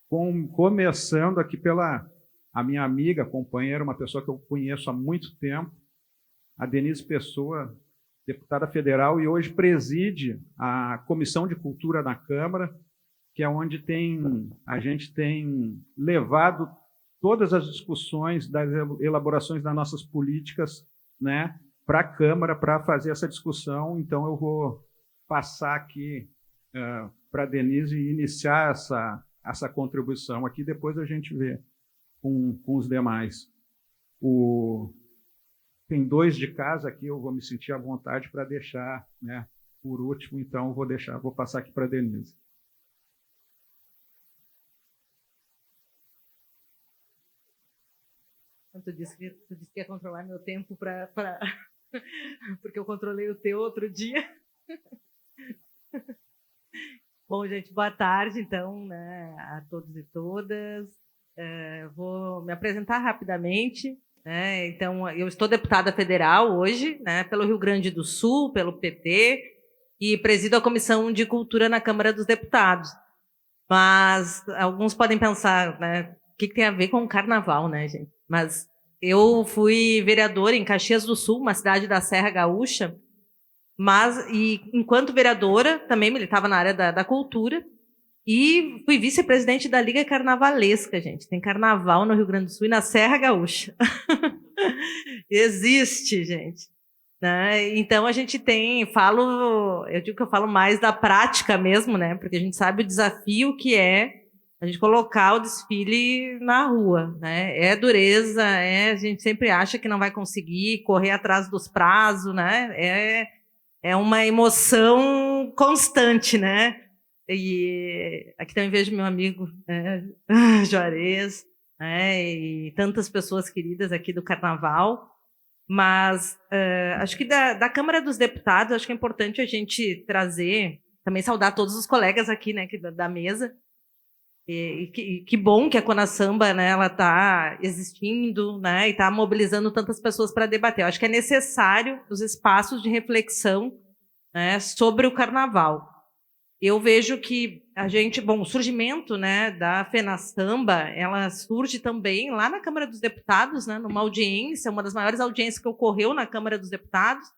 começando aqui pela a minha amiga, companheira, uma pessoa que eu conheço há muito tempo, a Denise Pessoa, deputada federal, e hoje preside a Comissão de Cultura da Câmara, que é onde a gente tem levado todas as discussões das elaborações das nossas políticas, né, para a Câmara, para fazer essa discussão. Então, eu vou passar aqui para a Denise e iniciar essa contribuição aqui, depois a gente vê com os demais. Tem 2 de casa aqui, eu vou me sentir à vontade para deixar, né, por último, então vou passar aqui para a Denise. Tu disse que ia controlar meu tempo porque eu controlei o teu outro dia. Bom, gente, boa tarde, então, né, a todos e todas. Vou me apresentar rapidamente. Né? Então, eu estou deputada federal hoje, né, pelo Rio Grande do Sul, pelo PT, e presido a Comissão de Cultura na Câmara dos Deputados. Mas alguns podem pensar, né, o que tem a ver com o carnaval, né, gente? Mas eu fui vereadora em Caxias do Sul, uma cidade da Serra Gaúcha, e enquanto vereadora também militava na área da cultura e fui vice-presidente da Liga Carnavalesca, gente. Tem carnaval no Rio Grande do Sul e na Serra Gaúcha. Existe, gente. Né? Então a gente eu digo que eu falo mais da prática mesmo, né? Porque a gente sabe o desafio que é a gente colocar o desfile na rua, né? É dureza, a gente sempre acha que não vai conseguir correr atrás dos prazos, né? É uma emoção constante, né? E aqui também vejo meu amigo Juarez, né? E tantas pessoas queridas aqui do Carnaval. Mas acho que da Câmara dos Deputados, acho que é importante a gente trazer, também saudar todos os colegas aqui, né, da mesa. E que bom que a Conasamba, né, ela está existindo, né, e está mobilizando tantas pessoas para debater. Eu acho que é necessário os espaços de reflexão, né, sobre o Carnaval. Eu vejo que o surgimento, né, da FENASAMBA, ela surge também lá na Câmara dos Deputados, né, numa audiência, uma das maiores audiências que ocorreu na Câmara dos Deputados,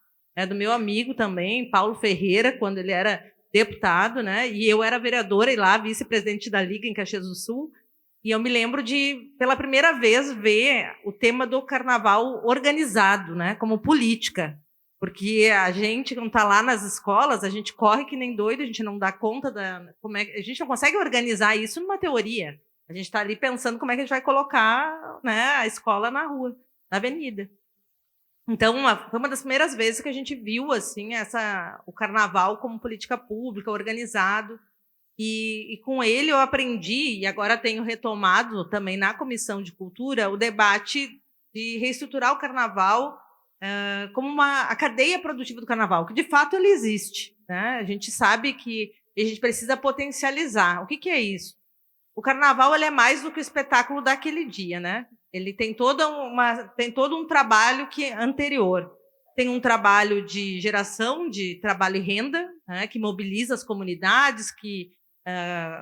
do meu amigo também, Paulo Ferreira, quando ele era deputado, né, e eu era vereadora e lá vice-presidente da Liga em Caxias do Sul, e eu me lembro de, pela primeira vez, ver o tema do carnaval organizado, né, como política. Porque a gente, quando está lá nas escolas, a gente corre que nem doido, a gente não dá conta a gente não consegue organizar isso numa teoria. A gente está ali pensando como é que a gente vai colocar, né, a escola na rua, na avenida. Então, foi uma das primeiras vezes que a gente viu assim, o carnaval como política pública, organizado. E com ele eu aprendi, e agora tenho retomado também na Comissão de Cultura, o debate de reestruturar o carnaval como a cadeia produtiva do carnaval, que de fato ele existe, né? A gente sabe que a gente precisa potencializar. O que é isso? O carnaval ele é mais do que o espetáculo daquele dia, né? Ele tem todo um trabalho anterior. Tem um trabalho de geração de trabalho e renda, né, que mobiliza as comunidades, que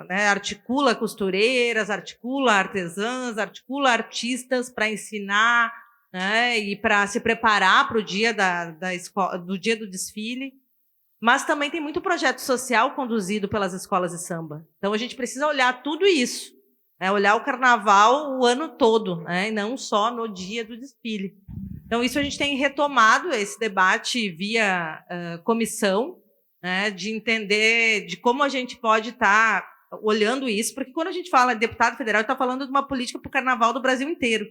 né, articula costureiras, articula artesãs, articula artistas para ensinar, né, e para se preparar para o dia do dia do desfile. Mas também tem muito projeto social conduzido pelas escolas de samba. Então a gente precisa olhar tudo isso, né, olhar o carnaval o ano todo, né, e não só no dia do desfile. Então isso a gente tem retomado esse debate via comissão, né, de entender de como a gente pode estar olhando isso, porque quando a gente fala de deputado federal, está falando de uma política para o carnaval do Brasil inteiro.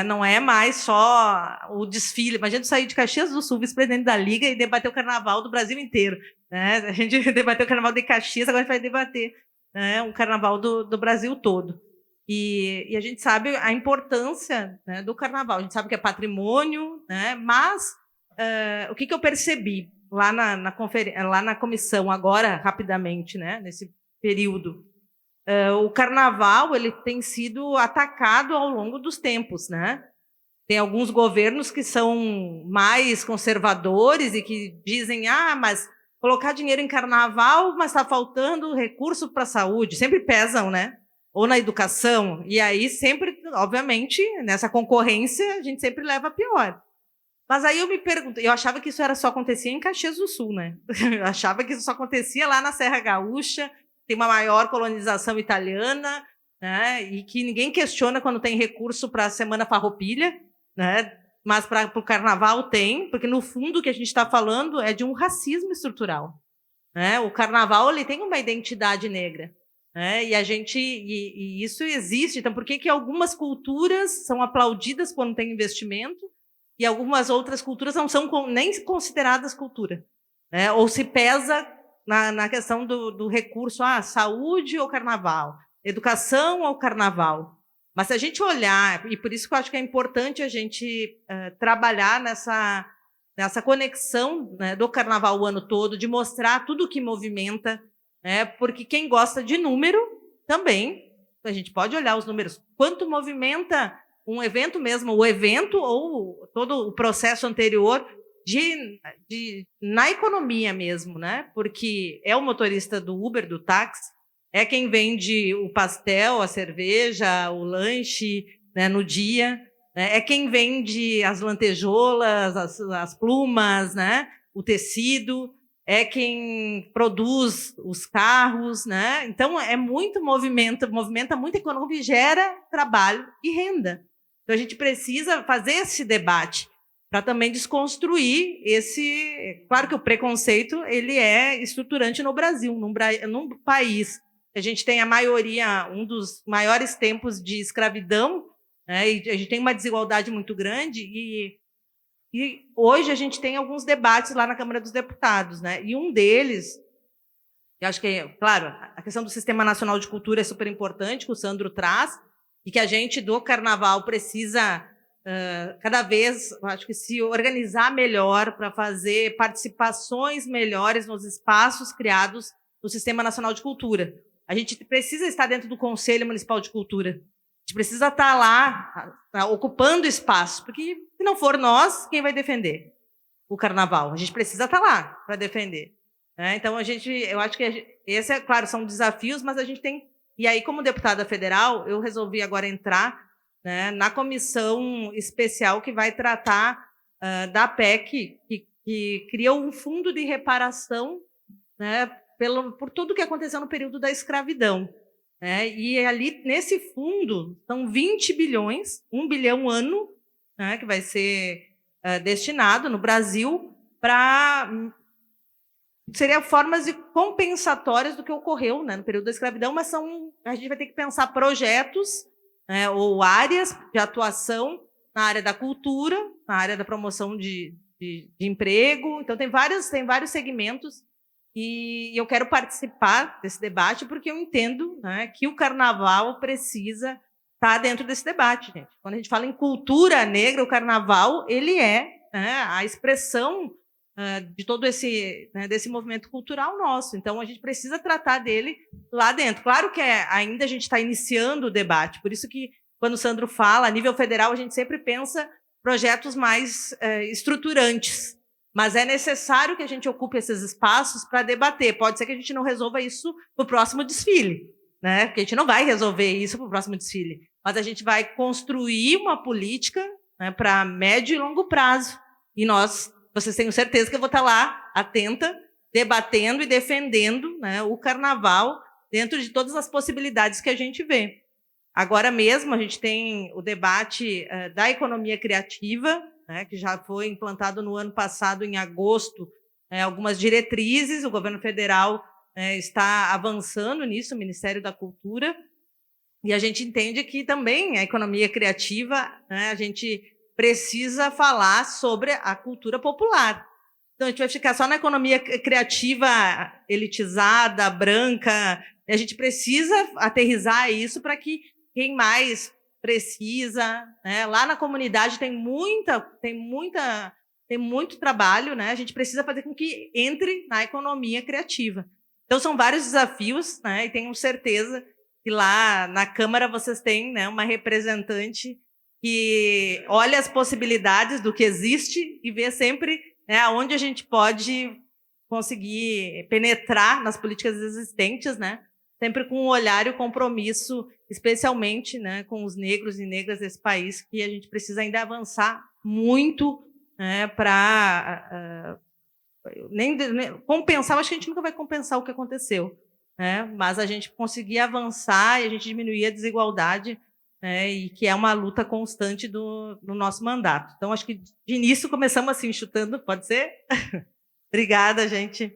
Não é mais só o desfile. Imagina sair de Caxias do Sul, vice-presidente da Liga, e debater o carnaval do Brasil inteiro. Né? A gente debateu o carnaval de Caxias, agora a gente vai debater, né, o carnaval do Brasil todo. E a gente sabe a importância, né, do carnaval. A gente sabe que é patrimônio, né, mas o que eu percebi lá lá na comissão, agora, rapidamente, né, nesse período, o carnaval ele tem sido atacado ao longo dos tempos, né? Tem alguns governos que são mais conservadores e que dizem, mas colocar dinheiro em carnaval, mas está faltando recurso para a saúde. Sempre pesam, né? ou na educação, e aí sempre, obviamente, nessa concorrência, a gente sempre leva a pior. Mas aí eu me pergunto, eu achava que isso só acontecia em Caxias do Sul, né? Eu achava que isso só acontecia lá na Serra Gaúcha, tem uma maior colonização italiana, né? E que ninguém questiona quando tem recurso para a Semana Farroupilha, né? Mas para o Carnaval tem, porque no fundo o que a gente está falando é de um racismo estrutural, né? O Carnaval ele tem uma identidade negra, né? E isso existe. Então, por que algumas culturas são aplaudidas quando tem investimento e algumas outras culturas não são nem consideradas cultura, né? Ou se pesa na questão do recurso, saúde ou carnaval, educação ou carnaval. Mas se a gente olhar, e por isso que eu acho que é importante a gente trabalhar nessa conexão, né, do carnaval o ano todo, de mostrar tudo o que movimenta, né, porque quem gosta de número também, a gente pode olhar os números, quanto movimenta um evento mesmo, o evento ou todo o processo anterior na economia mesmo, né? Porque é o motorista do Uber, do táxi, é quem vende o pastel, a cerveja, o lanche, né, no dia, né? É quem vende as lantejoulas, as plumas, né? O tecido, é quem produz os carros, né? Então é muito movimenta muita economia, gera trabalho e renda. Então a gente precisa fazer esse debate para também desconstruir esse... Claro que o preconceito ele é estruturante no Brasil, num país que a gente tem a maioria, um dos maiores tempos de escravidão, né, e a gente tem uma desigualdade muito grande, e hoje a gente tem alguns debates lá na Câmara dos Deputados, né, e um deles, eu acho que, claro, a questão do Sistema Nacional de Cultura é super importante, que o Sandro traz, e que a gente do Carnaval precisa cada vez, acho que se organizar melhor para fazer participações melhores nos espaços criados no Sistema Nacional de Cultura. A gente precisa estar dentro do Conselho Municipal de Cultura. A gente precisa estar lá, ocupando espaço, porque se não for nós, quem vai defender o Carnaval? A gente precisa estar lá para defender. Né? Então, eu acho que esse, claro, são desafios, mas a gente tem... E aí, como deputada federal, eu resolvi agora entrar, né, na comissão especial que vai tratar da PEC, que criou um fundo de reparação, né, por tudo que aconteceu no período da escravidão. Né? E ali, nesse fundo, são 20 bilhões, 1 bilhão ano, né, que vai ser destinado no Brasil para... Seriam formas de compensatórias do que ocorreu, né, no período da escravidão, mas a gente vai ter que pensar projetos, né, ou áreas de atuação na área da cultura, na área da promoção de emprego. Então, tem vários segmentos e eu quero participar desse debate porque eu entendo, né, que o Carnaval precisa estar dentro desse debate, gente. Quando a gente fala em cultura negra, o Carnaval ele é, né, a expressão de todo desse movimento cultural nosso. Então, a gente precisa tratar dele lá dentro. Claro que ainda a gente está iniciando o debate, por isso que, quando o Sandro fala, a nível federal, a gente sempre pensa projetos mais estruturantes, mas é necessário que a gente ocupe esses espaços para debater. Pode ser que a gente não resolva isso no próximo desfile, né? Porque a gente não vai resolver isso para o próximo desfile, mas a gente vai construir uma política, né, para médio e longo prazo. E vocês têm certeza que eu vou estar lá, atenta, debatendo e defendendo, né, o Carnaval dentro de todas as possibilidades que a gente vê. Agora mesmo, a gente tem o debate da economia criativa, né, que já foi implantado no ano passado, em agosto, algumas diretrizes. O governo federal está avançando nisso, o Ministério da Cultura, e a gente entende que também a economia criativa, né, a gente precisa falar sobre a cultura popular. Então, a gente vai ficar só na economia criativa elitizada, branca. A gente precisa aterrissar isso para que quem mais precisa, né? Lá na comunidade tem muito trabalho, né? A gente precisa fazer com que entre na economia criativa. Então, são vários desafios, né? E tenho certeza que lá na Câmara vocês têm, né, uma representante que olha as possibilidades do que existe e vê sempre, né, aonde a gente pode conseguir penetrar nas políticas existentes, né, sempre com o olhar e o compromisso, especialmente, né, com os negros e negras desse país, que a gente precisa ainda avançar muito, né, para nem compensar. Acho que a gente nunca vai compensar o que aconteceu, né, mas a gente conseguir avançar e a gente diminuir a desigualdade, né, e que é uma luta constante do nosso mandato. Então, acho que de início começamos assim, chutando, pode ser? Obrigada, gente.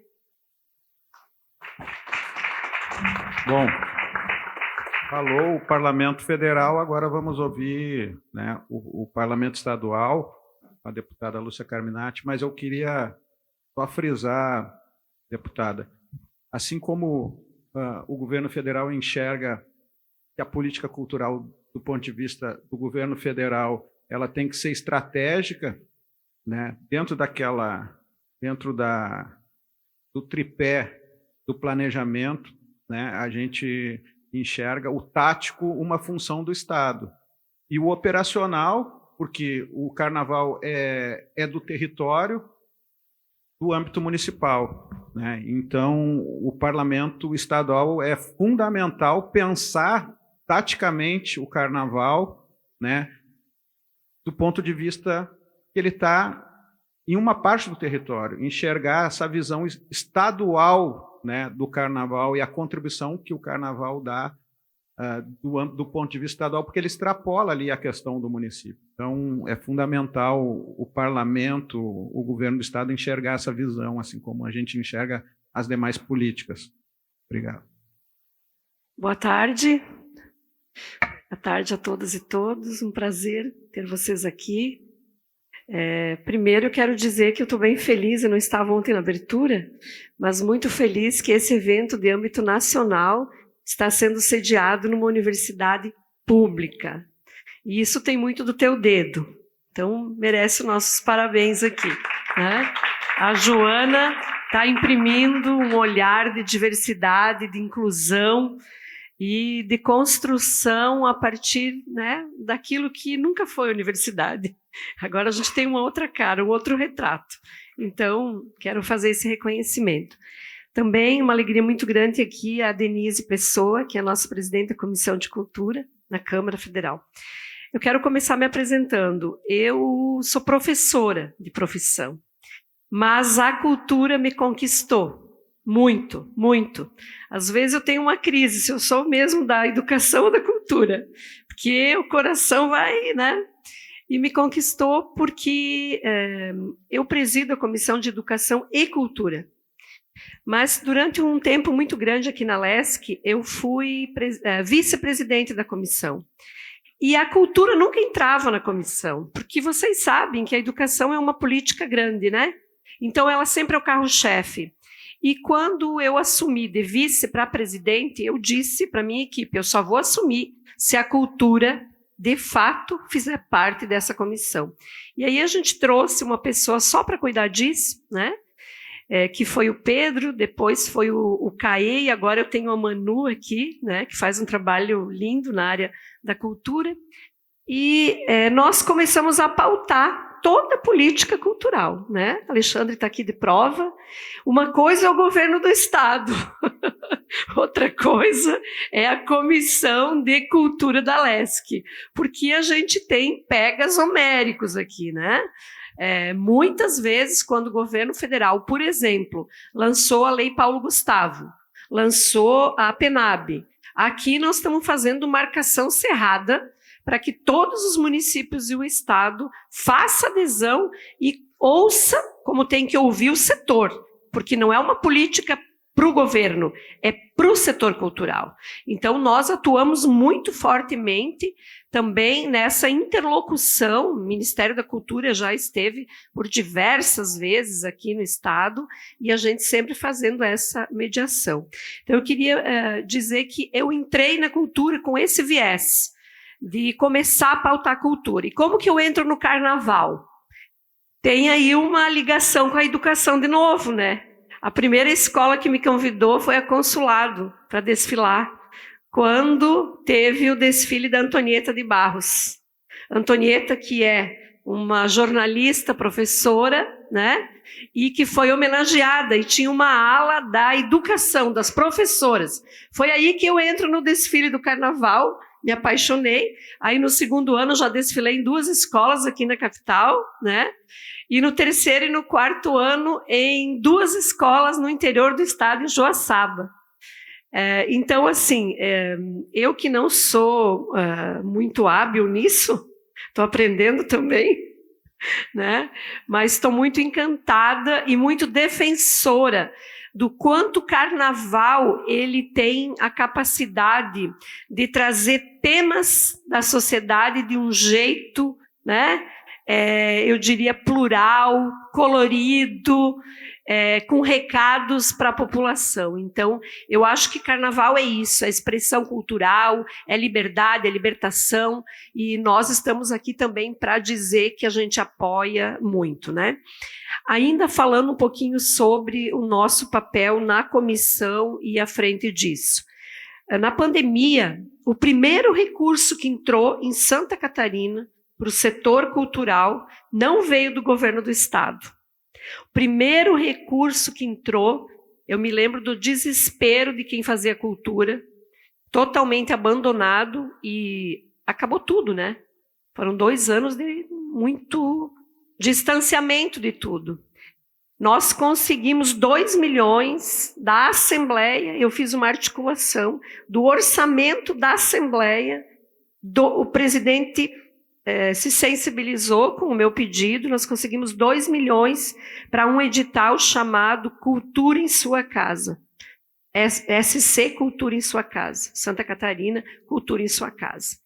Bom, falou o Parlamento Federal, agora vamos ouvir, né, o Parlamento Estadual, a deputada Lúcia Carminati, mas eu queria só frisar, deputada, assim como o governo federal enxerga que a política cultural, do ponto de vista do governo federal, ela tem que ser estratégica, né, dentro do tripé do planejamento, né, a gente enxerga o tático uma função do Estado e o operacional, porque o carnaval é do território, do âmbito municipal, né? Então, o parlamento estadual é fundamental pensar taticamente o carnaval, né, do ponto de vista que ele está em uma parte do território, enxergar essa visão estadual, né, do carnaval e a contribuição que o carnaval dá do ponto de vista estadual, porque ele extrapola ali a questão do município. Então, é fundamental o parlamento, o governo do estado enxergar essa visão, assim como a gente enxerga as demais políticas. Obrigado. Boa tarde. Boa tarde a todas e todos. Um prazer ter vocês aqui. Primeiro, eu quero dizer que eu estou bem feliz, eu não estava ontem na abertura, mas muito feliz que esse evento de âmbito nacional está sendo sediado numa universidade pública. E isso tem muito do teu dedo. Então, merece os nossos parabéns aqui, né? A Joana está imprimindo um olhar de diversidade, de inclusão e de construção a partir, né, daquilo que nunca foi universidade. Agora a gente tem uma outra cara, um outro retrato. Então, quero fazer esse reconhecimento. Também uma alegria muito grande aqui a Denise Pessoa, que é a nossa presidente da Comissão de Cultura na Câmara Federal. Eu quero começar me apresentando. Eu sou professora de profissão, mas a cultura me conquistou muito, muito. Às vezes eu tenho uma crise, se eu sou mesmo da educação ou da cultura, porque o coração vai, né? E me conquistou porque eu presido a Comissão de Educação e Cultura. Mas durante um tempo muito grande aqui na LESC, eu fui vice-presidente da comissão. E a cultura nunca entrava na comissão, porque vocês sabem que a educação é uma política grande, né? Então ela sempre é o carro-chefe. E quando eu assumi de vice para presidente, eu disse para a minha equipe, eu só vou assumir se a cultura, de fato, fizer parte dessa comissão. E aí a gente trouxe uma pessoa só para cuidar disso, né? Que foi o Pedro, depois foi o Caê, e agora eu tenho a Manu aqui, né, que faz um trabalho lindo na área da cultura. E nós começamos a pautar toda a política cultural, né? Alexandre está aqui de prova. Uma coisa é o governo do Estado, outra coisa é a Comissão de Cultura da LESC, porque a gente tem pegas homéricos aqui, né? Muitas vezes, quando o governo federal, por exemplo, lançou a Lei Paulo Gustavo, lançou a PENAB, aqui nós estamos fazendo marcação cerrada para que todos os municípios e o Estado façam adesão e ouça como tem que ouvir o setor, porque não é uma política para o governo, é para o setor cultural. Então, nós atuamos muito fortemente também nessa interlocução. O Ministério da Cultura já esteve por diversas vezes aqui no Estado e a gente sempre fazendo essa mediação. Então, eu queria dizer que eu entrei na cultura com esse viés de começar a pautar a cultura. E como que eu entro no carnaval? Tem aí uma ligação com a educação de novo, né? A primeira escola que me convidou foi a Consulado para desfilar, quando teve o desfile da Antonieta de Barros. Antonieta, que é uma jornalista, professora, né? E que foi homenageada, e tinha uma ala da educação, das professoras. Foi aí que eu entro no desfile do carnaval, me apaixonei. Aí no segundo ano já desfilei em 2 escolas aqui na capital, né? E no terceiro e no quarto ano em 2 escolas no interior do estado, em Joaçaba. Então, assim, eu que não sou muito hábil nisso, estou aprendendo também, né? Mas estou muito encantada e muito defensora do quanto o carnaval ele tem a capacidade de trazer temas da sociedade de um jeito, né? Eu diria plural, colorido, com recados para a população. Então, eu acho que carnaval é isso, é expressão cultural, é liberdade, é libertação, e nós estamos aqui também para dizer que a gente apoia muito, né? Ainda falando um pouquinho sobre o nosso papel na comissão e à frente disso. Na pandemia, o primeiro recurso que entrou em Santa Catarina para o setor cultural não veio do governo do estado. O primeiro recurso que entrou, eu me lembro do desespero de quem fazia cultura, totalmente abandonado, e acabou tudo, né? Foram 2 anos de muito distanciamento de tudo. Nós conseguimos 2 milhões da Assembleia, eu fiz uma articulação do orçamento da Assembleia, o presidente se sensibilizou com o meu pedido, nós conseguimos 2 milhões para um edital chamado Cultura em Sua Casa. SC Cultura em Sua Casa. Santa Catarina, Cultura em Sua Casa.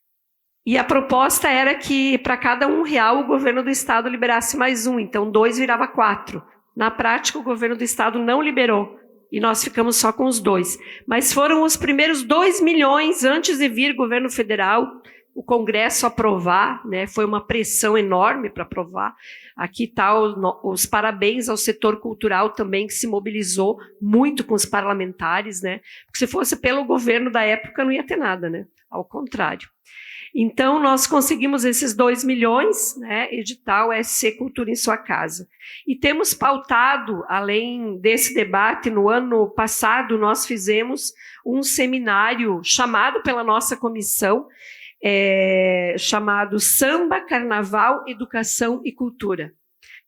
E a proposta era que para cada R$1 o governo do estado liberasse mais 1, então 2 virava 4. Na prática, o governo do estado não liberou, e nós ficamos só com os 2. Mas foram os primeiros 2 milhões antes de vir governo federal, o Congresso aprovar, né? Foi uma pressão enorme para aprovar. Aqui está os parabéns ao setor cultural também, que se mobilizou muito com os parlamentares, né? Porque se fosse pelo governo da época não ia ter nada, né? Ao contrário. Então, nós conseguimos esses 2 milhões, né? Edital SC Cultura em Sua Casa. E temos pautado, além desse debate, no ano passado nós fizemos um seminário chamado pela nossa comissão, chamado Samba, Carnaval, Educação e Cultura.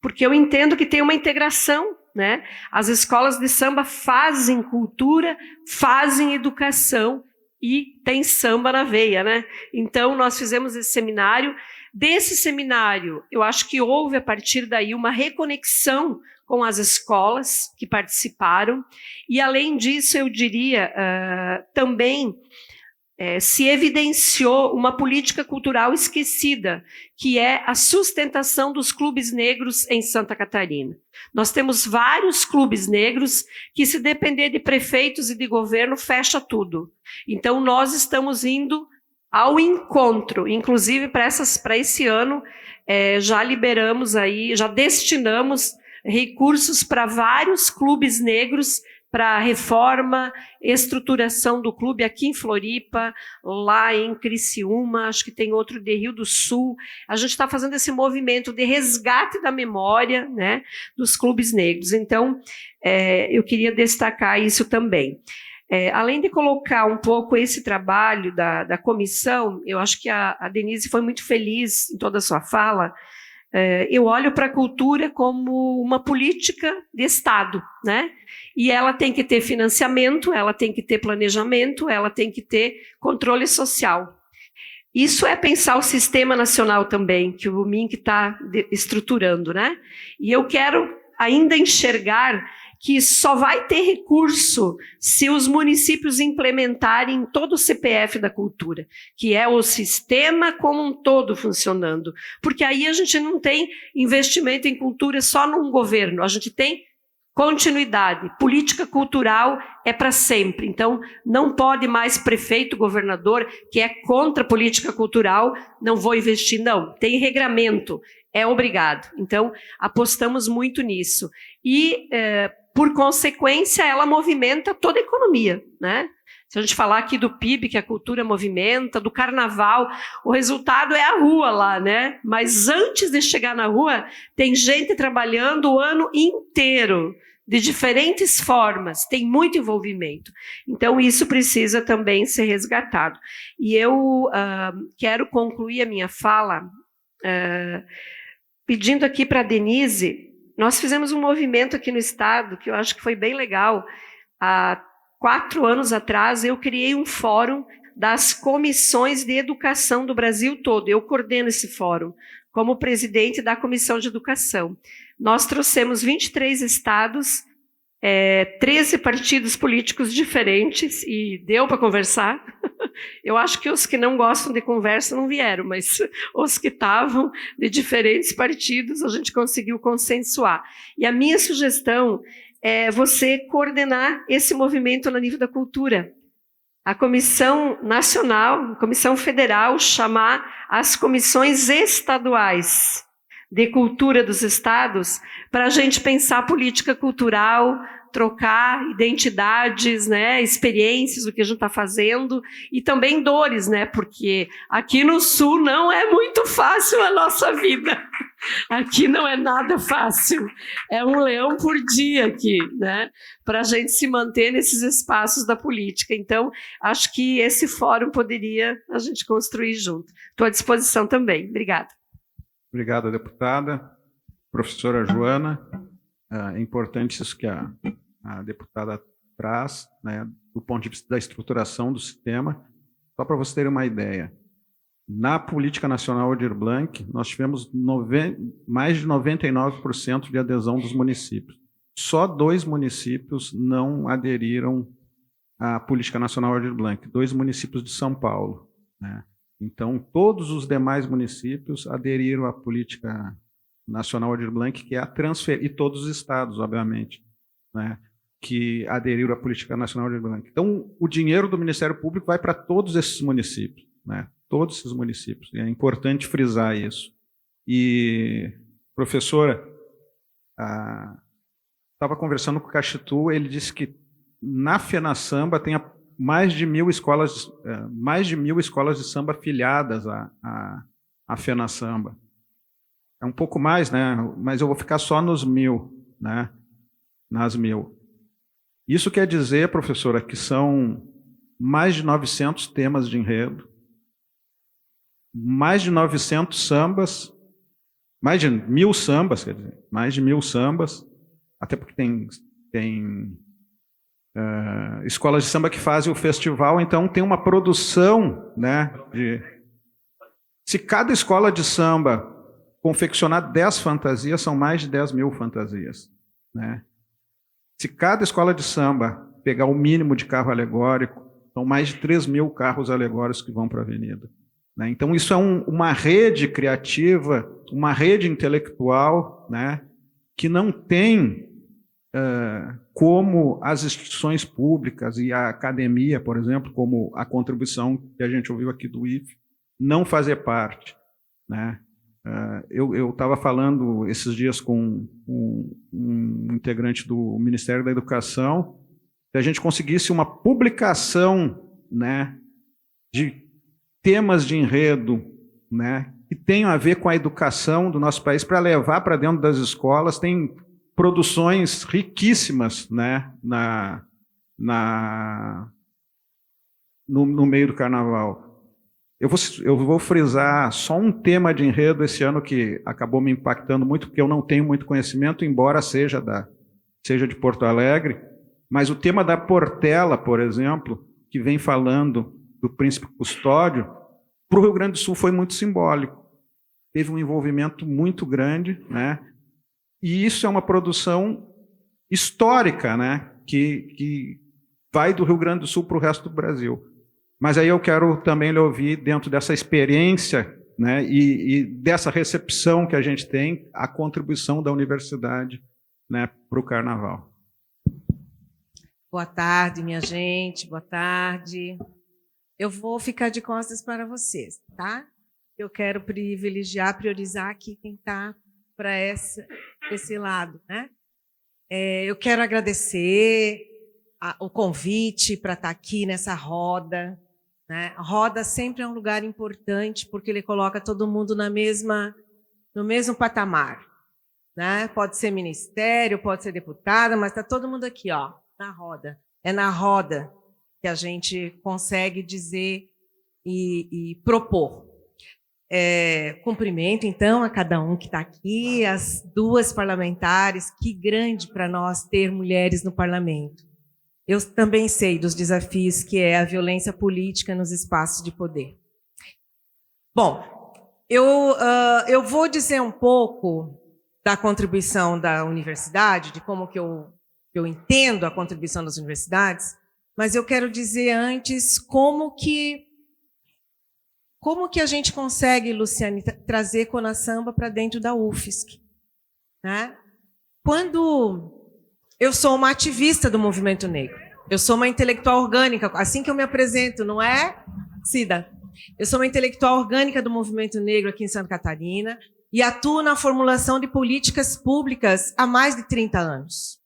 Porque eu entendo que tem uma integração, né? As escolas de samba fazem cultura, fazem educação e tem samba na veia, né? Então, nós fizemos esse seminário. Desse seminário, eu acho que houve, a partir daí, uma reconexão com as escolas que participaram. E, além disso, eu diria também se evidenciou uma política cultural esquecida, que é a sustentação dos clubes negros em Santa Catarina. Nós temos vários clubes negros que, se depender de prefeitos e de governo, fecha tudo. Então, nós estamos indo ao encontro, inclusive para esse ano, já liberamos aí, já destinamos recursos para vários clubes negros, para reforma, estruturação do clube aqui em Floripa, lá em Criciúma, acho que tem outro de Rio do Sul. A gente está fazendo esse movimento de resgate da memória, né, dos clubes negros. Então, eu queria destacar isso também. Além de colocar um pouco esse trabalho da comissão, eu acho que a Denise foi muito feliz em toda a sua fala. Eu olho para a cultura como uma política de Estado, né? E ela tem que ter financiamento, ela tem que ter planejamento, ela tem que ter controle social. Isso é pensar o sistema nacional também, que o MINC está estruturando, né? E eu quero ainda enxergar que só vai ter recurso se os municípios implementarem todo o CPF da cultura, que é o sistema como um todo funcionando. Porque aí a gente não tem investimento em cultura só num governo, a gente tem continuidade. Política cultural é para sempre. Então, não pode mais prefeito, governador, que é contra a política cultural, não vou investir. Não, tem regramento, é obrigado. Então, apostamos muito nisso. E por consequência, ela movimenta toda a economia, né? Se a gente falar aqui do PIB, que a cultura movimenta, do carnaval, o resultado é a rua lá, né? Mas antes de chegar na rua, tem gente trabalhando o ano inteiro, de diferentes formas, tem muito envolvimento. Então, isso precisa também ser resgatado. E eu quero concluir a minha fala pedindo aqui para a Denise. Nós fizemos um movimento aqui no Estado, que eu acho que foi bem legal. Há 4 anos atrás, eu criei um fórum das comissões de educação do Brasil todo. Eu coordeno esse fórum como presidente da Comissão de Educação. Nós trouxemos 23 estados, 13 partidos políticos diferentes, e deu para conversar. Eu acho que os que não gostam de conversa não vieram, mas os que estavam de diferentes partidos, a gente conseguiu consensuar. E a minha sugestão é você coordenar esse movimento no nível da cultura. A Comissão Nacional, a Comissão Federal, chamar as comissões estaduais de cultura dos estados para a gente pensar política cultural, trocar identidades, né, experiências, o que a gente está fazendo, e também dores, né, porque aqui no Sul não é muito fácil a nossa vida. Aqui não é nada fácil. É um leão por dia aqui, né, para a gente se manter nesses espaços da política. Então, acho que esse fórum poderia a gente construir junto. Estou à disposição também. Obrigada. Obrigado, deputada. Professora Joana, é importante isso que a deputada traz, né, do ponto de vista da estruturação do sistema. Só para você ter uma ideia, na Política Nacional Aldir Blanc, nós tivemos mais de 99% de adesão dos municípios. Só 2 municípios não aderiram à Política Nacional Aldir Blanc, 2 municípios de São Paulo, né? Então, todos os demais municípios aderiram à Política Nacional Aldir Blanc, que é a transferência, e todos os estados, obviamente, né, que aderiram à Política Nacional Aldir Blanc. Então, o dinheiro do Ministério Público vai para todos esses municípios, né, todos esses municípios. E é importante frisar isso. E, professora, estava conversando com o Caxitu, ele disse que na FENASAMBA tem mais de 1.000 escolas de samba filiadas à FENASAMBA. É um pouco mais, né? Mas eu vou ficar só nos 1.000, né? Nas 1.000. Isso quer dizer, professora, que são mais de 900 temas de enredo, mais de 900 sambas, mais de 1.000 sambas, quer dizer, mais de 1.000 sambas, até porque tem escolas de samba que fazem o festival, então tem uma produção, né, se cada escola de samba confeccionar 10 fantasias, são mais de 10.000 fantasias, né? Se cada escola de samba pegar o mínimo de carro alegórico, são mais de 3.000 carros alegóricos que vão para a avenida, né? Então isso é uma rede criativa, uma rede intelectual, né, que não tem como as instituições públicas e a academia, por exemplo, como a contribuição que a gente ouviu aqui do IFE, não fazer parte, né? Eu estava falando esses dias com um integrante do Ministério da Educação, se a gente conseguisse uma publicação, né, de temas de enredo, né, que tenham a ver com a educação do nosso país, para levar para dentro das escolas. Tem produções riquíssimas, né, no meio do carnaval. Eu vou frisar só um tema de enredo esse ano que acabou me impactando muito, porque eu não tenho muito conhecimento, embora seja de Porto Alegre, mas o tema da Portela, por exemplo, que vem falando do Príncipe Custódio, para o Rio Grande do Sul foi muito simbólico. Teve um envolvimento muito grande, né? E isso é uma produção histórica, né, que vai do Rio Grande do Sul para o resto do Brasil. Mas aí eu quero também lhe ouvir, dentro dessa experiência, né, e dessa recepção que a gente tem, a contribuição da universidade, né, para o Carnaval. Boa tarde, minha gente, boa tarde. Eu vou ficar de costas para vocês, tá? Eu quero priorizar aqui quem está para esse lado, né? Eu quero agradecer o convite para estar aqui nessa roda, né? A roda sempre é um lugar importante porque ele coloca todo mundo no mesmo patamar, né? Pode ser ministério, pode ser deputada, mas está todo mundo aqui, ó, na roda. É na roda que a gente consegue dizer e propor. Cumprimento, então, a cada um que está aqui, as duas parlamentares. Que grande para nós ter mulheres no parlamento. Eu também sei dos desafios que é a violência política nos espaços de poder. Bom, eu vou dizer um pouco da contribuição da universidade, de como que eu entendo a contribuição das universidades, mas eu quero dizer antes como que a gente consegue, Luciane, trazer CONASAMBA para dentro da UFSC, né? Quando eu sou uma ativista do movimento negro, eu sou uma intelectual orgânica, assim que eu me apresento, não é, Cida? Eu sou uma intelectual orgânica do movimento negro aqui em Santa Catarina e atuo na formulação de políticas públicas há mais de 30 anos.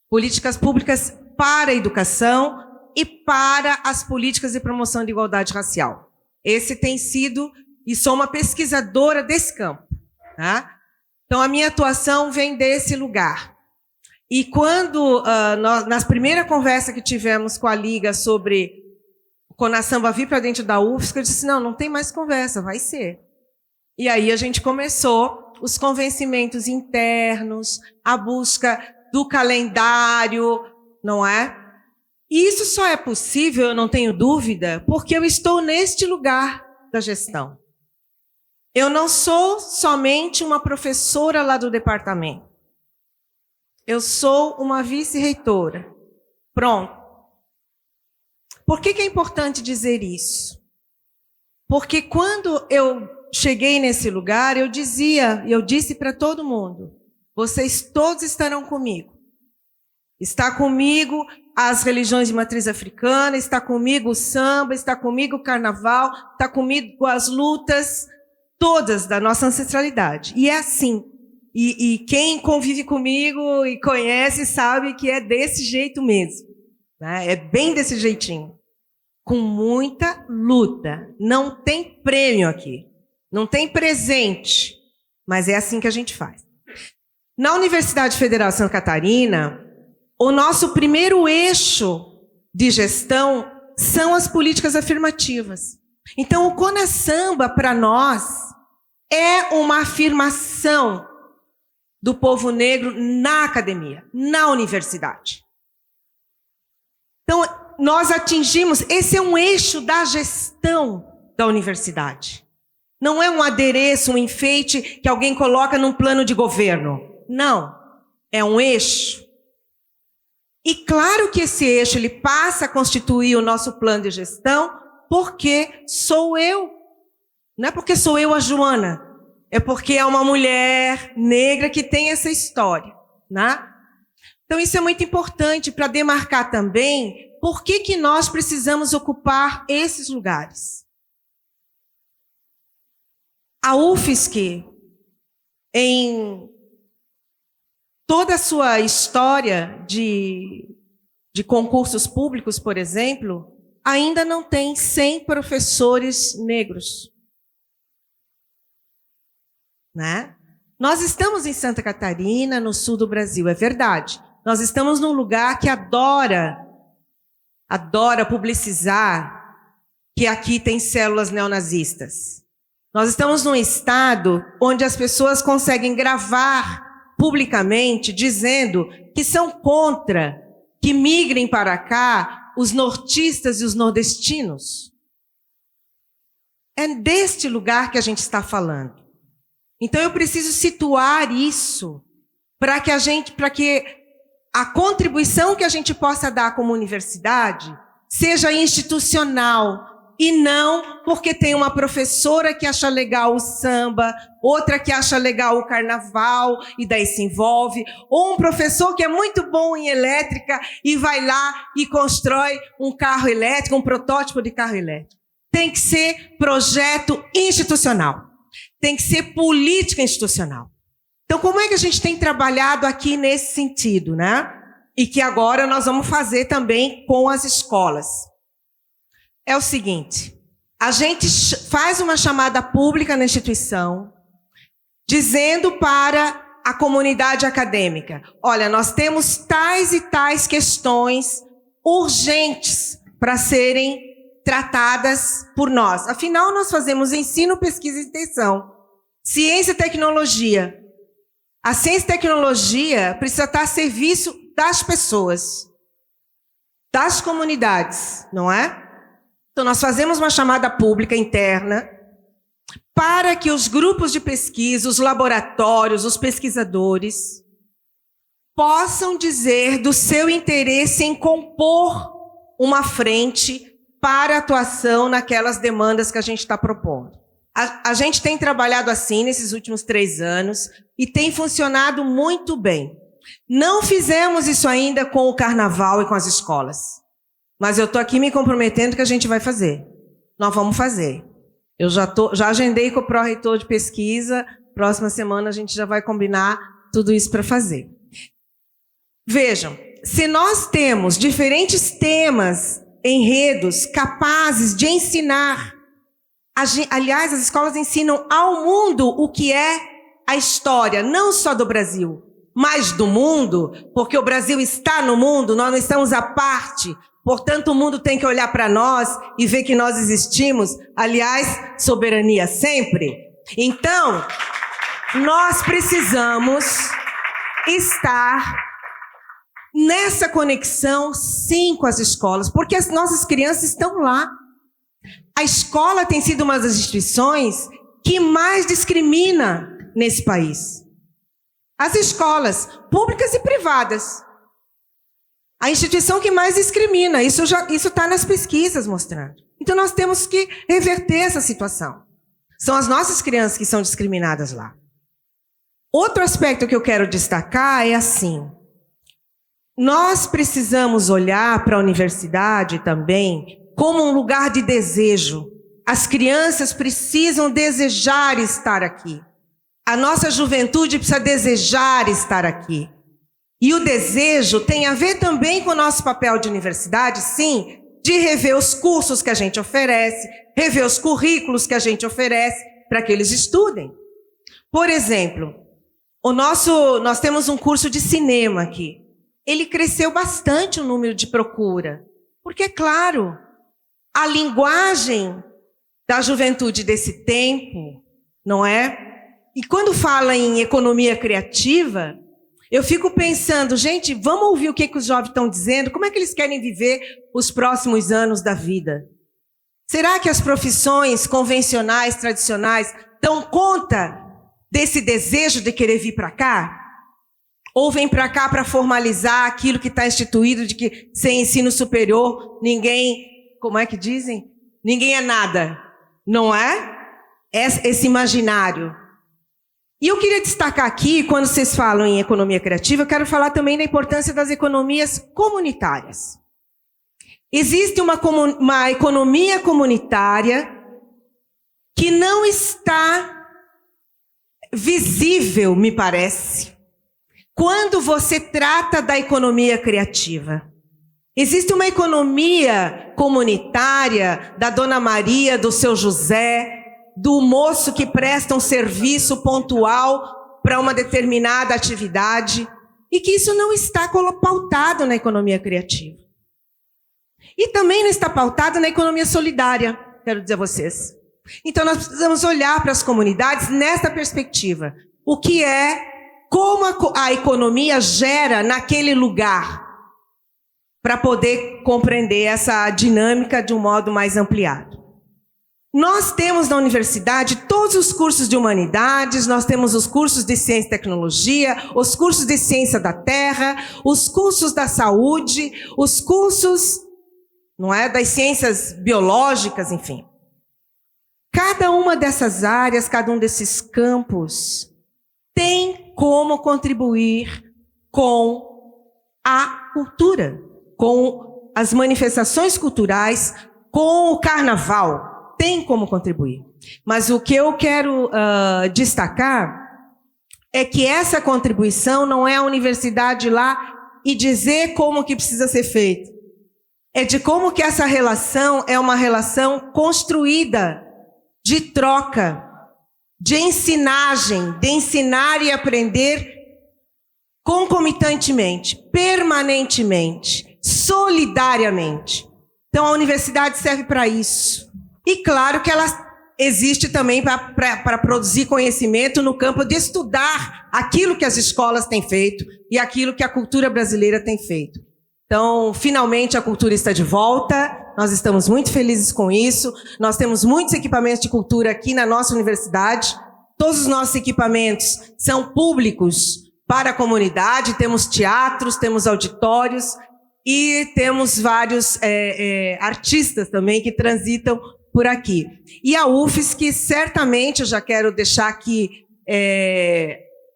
Políticas públicas para a educação e para as políticas de promoção de igualdade racial. Esse tem sido, e sou uma pesquisadora desse campo, tá? Então, a minha atuação vem desse lugar. E quando, na primeira conversa que tivemos com a Liga sobre o CONASAMBA vir para dentro da UFSC, eu disse, não tem mais conversa, vai ser. E aí a gente começou os convencimentos internos, a busca do calendário, não é? E isso só é possível, eu não tenho dúvida, porque eu estou neste lugar da gestão. Eu não sou somente uma professora lá do departamento. Eu sou uma vice-reitora. Pronto. Por que é importante dizer isso? Porque quando eu cheguei nesse lugar, eu disse para todo mundo, vocês todos estarão comigo. Está comigo as religiões de matriz africana, está comigo o samba, está comigo o carnaval, está comigo as lutas todas da nossa ancestralidade. E é assim. E quem convive comigo e conhece sabe que é desse jeito mesmo, né? É bem desse jeitinho. Com muita luta. Não tem prêmio aqui. Não tem presente. Mas é assim que a gente faz. Na Universidade Federal de Santa Catarina, o nosso primeiro eixo de gestão são as políticas afirmativas. Então, o CONASAMBA, para nós, é uma afirmação do povo negro na academia, na universidade. Então, nós atingimos, esse é um eixo da gestão da universidade. Não é um adereço, um enfeite que alguém coloca num plano de governo. Não, é um eixo. E claro que esse eixo ele passa a constituir o nosso plano de gestão porque sou eu. Não é porque sou eu a Joana, é porque é uma mulher negra que tem essa história, né? Então isso é muito importante para demarcar também por que nós precisamos ocupar esses lugares. A UFSC, em toda a sua história de concursos públicos, por exemplo, ainda não tem 100 professores negros. Né? Nós estamos em Santa Catarina, no sul do Brasil, é verdade. Nós estamos num lugar que adora publicizar que aqui tem células neonazistas. Nós estamos num estado onde as pessoas conseguem gravar publicamente dizendo que são contra que migrem para cá os nortistas e os nordestinos. É deste lugar que a gente está falando. Então eu preciso situar isso para que a contribuição que a gente possa dar como universidade seja institucional e não porque tem uma professora que acha legal o samba, outra que acha legal o carnaval e daí se envolve, ou um professor que é muito bom em elétrica e vai lá e constrói um carro elétrico, um protótipo de carro elétrico. Tem que ser projeto institucional. Tem que ser política institucional. Então, como é que a gente tem trabalhado aqui nesse sentido, né? E que agora nós vamos fazer também com as escolas. É o seguinte, a gente faz uma chamada pública na instituição, dizendo para a comunidade acadêmica, olha, nós temos tais e tais questões urgentes para serem tratadas por nós. Afinal, nós fazemos ensino, pesquisa e extensão, ciência e tecnologia. A ciência e tecnologia precisa estar a serviço das pessoas, das comunidades, não é? Então, nós fazemos uma chamada pública interna para que os grupos de pesquisa, os laboratórios, os pesquisadores possam dizer do seu interesse em compor uma frente para atuação naquelas demandas que a gente está propondo. A gente tem trabalhado assim nesses últimos 3 anos e tem funcionado muito bem. Não fizemos isso ainda com o carnaval e com as escolas, mas eu estou aqui me comprometendo que a gente vai fazer. Nós vamos fazer. Eu já agendei com o pró-reitor de pesquisa, próxima semana a gente já vai combinar tudo isso para fazer. Vejam, se nós temos diferentes temas, enredos capazes de ensinar, aliás, as escolas ensinam ao mundo o que é a história, não só do Brasil, mas do mundo, porque o Brasil está no mundo, nós não estamos à parte, portanto o mundo tem que olhar para nós e ver que nós existimos, aliás, soberania sempre. Então, nós precisamos estar nessa conexão, sim, com as escolas, porque as nossas crianças estão lá. A escola tem sido uma das instituições que mais discrimina nesse país. As escolas, públicas e privadas. A instituição que mais discrimina, isso está nas pesquisas mostrando. Então nós temos que reverter essa situação. São as nossas crianças que são discriminadas lá. Outro aspecto que eu quero destacar é assim, nós precisamos olhar para a universidade também como um lugar de desejo. As crianças precisam desejar estar aqui. A nossa juventude precisa desejar estar aqui. E o desejo tem a ver também com o nosso papel de universidade, sim, de rever os cursos que a gente oferece, rever os currículos que a gente oferece para que eles estudem. Por exemplo, nós temos um curso de cinema aqui. Ele cresceu bastante o número de procura, porque, é claro, a linguagem da juventude desse tempo, não é? E quando fala em economia criativa, eu fico pensando, gente, vamos ouvir o que os jovens estão dizendo, como é que eles querem viver os próximos anos da vida? Será que as profissões convencionais, tradicionais, dão conta desse desejo de querer vir para cá? Ou vem para cá para formalizar aquilo que está instituído de que sem ensino superior ninguém, como é que dizem? Ninguém é nada, não é? Esse imaginário. E eu queria destacar aqui, quando vocês falam em economia criativa, eu quero falar também da importância das economias comunitárias. Existe uma economia comunitária que não está visível, me parece, quando você trata da economia criativa. Existe uma economia comunitária da Dona Maria, do seu José, do moço que presta um serviço pontual para uma determinada atividade, e que isso não está pautado na economia criativa. E também não está pautado na economia solidária, quero dizer a vocês. Então nós precisamos olhar para as comunidades nessa perspectiva. O que é, como a economia gera naquele lugar, para poder compreender essa dinâmica de um modo mais ampliado. Nós temos na universidade todos os cursos de humanidades, nós temos os cursos de ciência e tecnologia, os cursos de ciência da terra, os cursos da saúde, os cursos, não é, das ciências biológicas, enfim. Cada uma dessas áreas, cada um desses campos tem como contribuir com a cultura, com as manifestações culturais, com o carnaval. Tem como contribuir. Mas o que eu quero destacar é que essa contribuição não é a universidade ir lá e dizer como que precisa ser feito. É de como que essa relação é uma relação construída de troca, de ensinagem, de ensinar e aprender concomitantemente, permanentemente, solidariamente. Então, a universidade serve para isso. E claro que ela existe também para produzir conhecimento no campo de estudar aquilo que as escolas têm feito e aquilo que a cultura brasileira tem feito. Então, finalmente, a cultura está de volta. Nós estamos muito felizes com isso. Nós temos muitos equipamentos de cultura aqui na nossa universidade. Todos os nossos equipamentos são públicos para a comunidade. Temos teatros, temos auditórios e temos vários artistas também que transitam por aqui. E a UFSC, certamente, eu já quero deixar aqui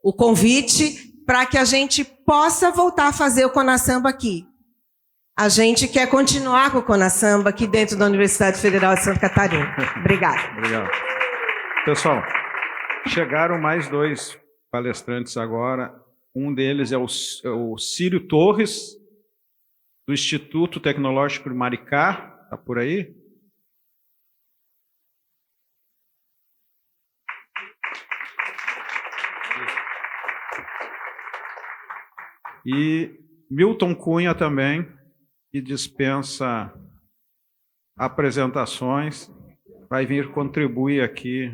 o convite para que a gente possa voltar a fazer o Conasamba aqui. A gente quer continuar com o Conasamba aqui dentro da Universidade Federal de Santa Catarina. Obrigada. Obrigado. Pessoal, chegaram mais 2 palestrantes agora. Um deles é o Círio Torres, do Instituto Tecnológico de Maricá. Está por aí? E Milton Cunha também, que dispensa apresentações, vai vir contribuir aqui.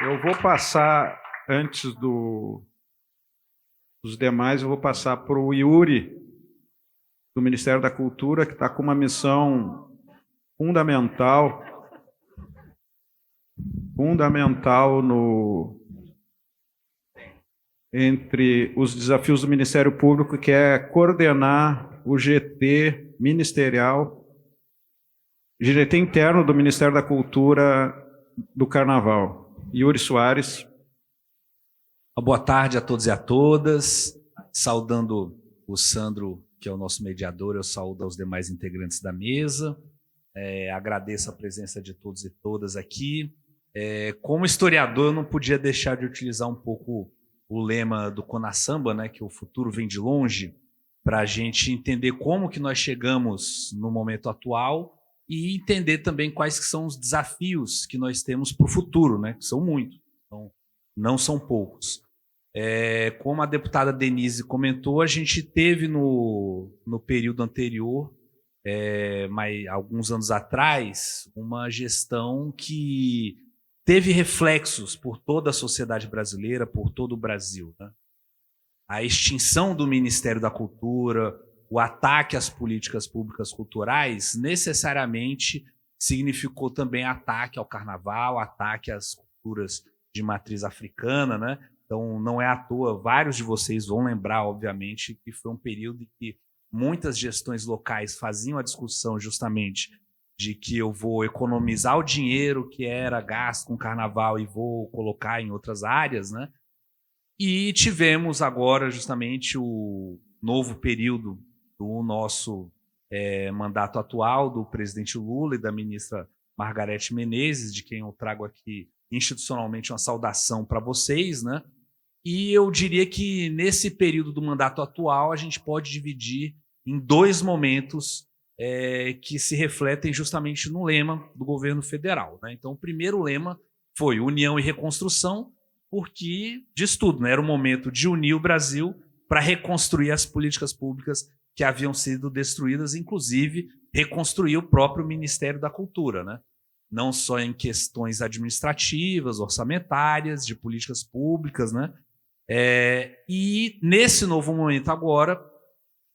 Eu vou passar, antes dos demais, eu vou passar para o Yuri, do Ministério da Cultura, que está com uma missão fundamental entre os desafios do Ministério Público, que é coordenar o GT ministerial, GT interno do Ministério da Cultura do Carnaval. Yuri Soares. Boa tarde a todos e a todas. Saudando o Sandro, que é o nosso mediador, eu saúdo aos demais integrantes da mesa. Agradeço a presença de todos e todas aqui. Como historiador, eu não podia deixar de utilizar um pouco o lema do Conasamba, né, que o futuro vem de longe, para a gente entender como que nós chegamos no momento atual e entender também quais que são os desafios que nós temos para o futuro, né, que são muitos, então, não são poucos. Como a deputada Denise comentou, a gente teve no período anterior, alguns anos atrás, uma gestão que teve reflexos por toda a sociedade brasileira, por todo o Brasil, né? A extinção do Ministério da Cultura, o ataque às políticas públicas culturais, necessariamente significou também ataque ao carnaval, ataque às culturas de matriz africana, né? Então, não é à toa, vários de vocês vão lembrar, obviamente, que foi um período em que muitas gestões locais faziam a discussão justamente de que eu vou economizar o dinheiro que era gasto com carnaval e vou colocar em outras áreas, né? E tivemos agora justamente o novo período do nosso mandato atual, do presidente Lula e da ministra Margarete Menezes, de quem eu trago aqui institucionalmente uma saudação para vocês, né? E eu diria que nesse período do mandato atual a gente pode dividir em 2 momentos que se refletem justamente no lema do governo federal, né? Então, o primeiro lema foi União e Reconstrução, porque diz tudo, né? Era o momento de unir o Brasil para reconstruir as políticas públicas que haviam sido destruídas, inclusive reconstruir o próprio Ministério da Cultura, né? Não só em questões administrativas, orçamentárias, de políticas públicas, né? E nesse novo momento agora,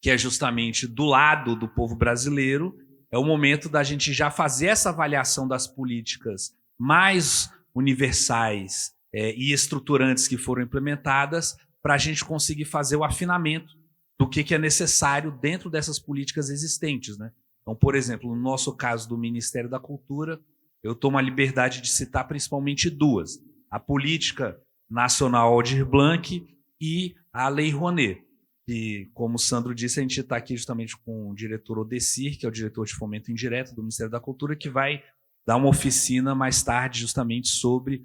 que é justamente do lado do povo brasileiro, é o momento da gente já fazer essa avaliação das políticas mais universais e estruturantes que foram implementadas, para a gente conseguir fazer o afinamento do que é necessário dentro dessas políticas existentes, né? Então, por exemplo, no nosso caso do Ministério da Cultura, eu tomo a liberdade de citar principalmente 2. A Política Nacional Aldir Blanc e a Lei Rouanet. E, como o Sandro disse, a gente está aqui justamente com o diretor Odecir, que é o diretor de fomento indireto do Ministério da Cultura, que vai dar uma oficina mais tarde justamente sobre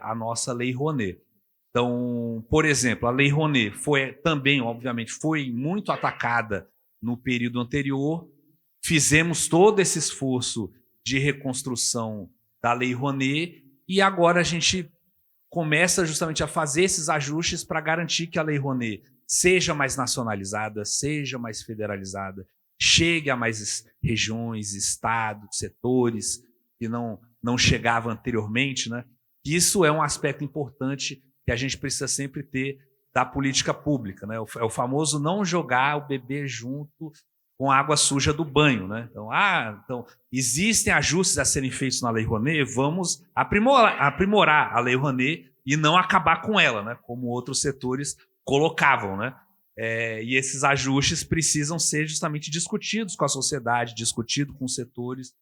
a nossa Lei Rouanet. Então, por exemplo, a Lei Rouanet também, obviamente, foi muito atacada no período anterior. Fizemos todo esse esforço de reconstrução da Lei Rouanet e agora a gente começa justamente a fazer esses ajustes para garantir que a Lei Rouanet seja mais nacionalizada, seja mais federalizada, chegue a mais regiões, estados, setores que não chegavam anteriormente, né? Isso é um aspecto importante que a gente precisa sempre ter da política pública, né? É o famoso não jogar o bebê junto com a água suja do banho, né? Então existem ajustes a serem feitos na Lei Rouanet, vamos aprimorar a Lei Rouanet e não acabar com ela, né? Como outros setores colocavam, né? E esses ajustes precisam ser justamente discutidos com a sociedade, discutidos com os setores,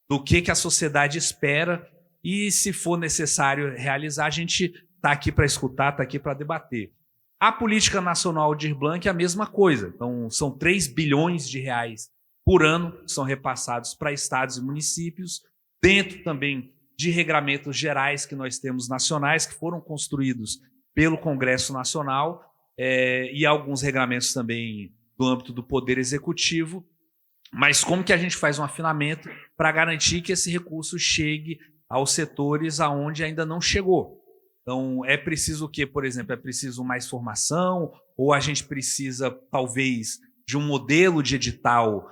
do que a sociedade espera e, se for necessário realizar, a gente está aqui para escutar, está aqui para debater. A Política Nacional Aldir Blanc é a mesma coisa. Então, são 3 bilhões de reais por ano que são repassados para estados e municípios, dentro também de regramentos gerais que nós temos nacionais, que foram construídos pelo Congresso Nacional, e alguns regramentos também do âmbito do Poder Executivo. Mas como que a gente faz um afinamento para garantir que esse recurso chegue aos setores aonde ainda não chegou? Então, é preciso o quê, por exemplo? É preciso mais formação, ou a gente precisa, talvez, de um modelo de edital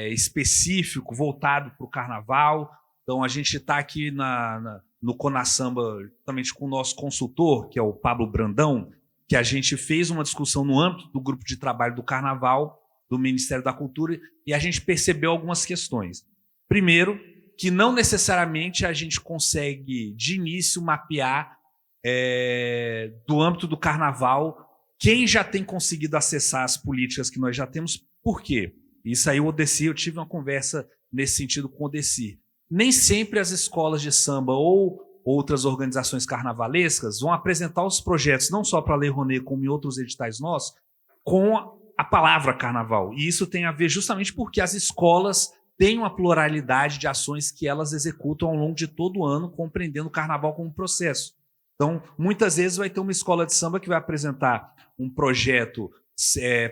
específico, voltado para o carnaval? Então, a gente está aqui no Conasamba, justamente com o nosso consultor, que é o Pablo Brandão, que a gente fez uma discussão no âmbito do grupo de trabalho do carnaval, do Ministério da Cultura, e a gente percebeu algumas questões. Primeiro, que não necessariamente a gente consegue, de início, mapear do âmbito do carnaval quem já tem conseguido acessar as políticas que nós já temos. Por quê? Isso aí o Odeci, eu tive uma conversa nesse sentido com o Odeci. Nem sempre as escolas de samba ou outras organizações carnavalescas vão apresentar os projetos, não só para a Lei Rouanet, como em outros editais nossos, com a palavra carnaval. E isso tem a ver justamente porque as escolas têm uma pluralidade de ações que elas executam ao longo de todo o ano, compreendendo o carnaval como processo. Então, muitas vezes vai ter uma escola de samba que vai apresentar um projeto,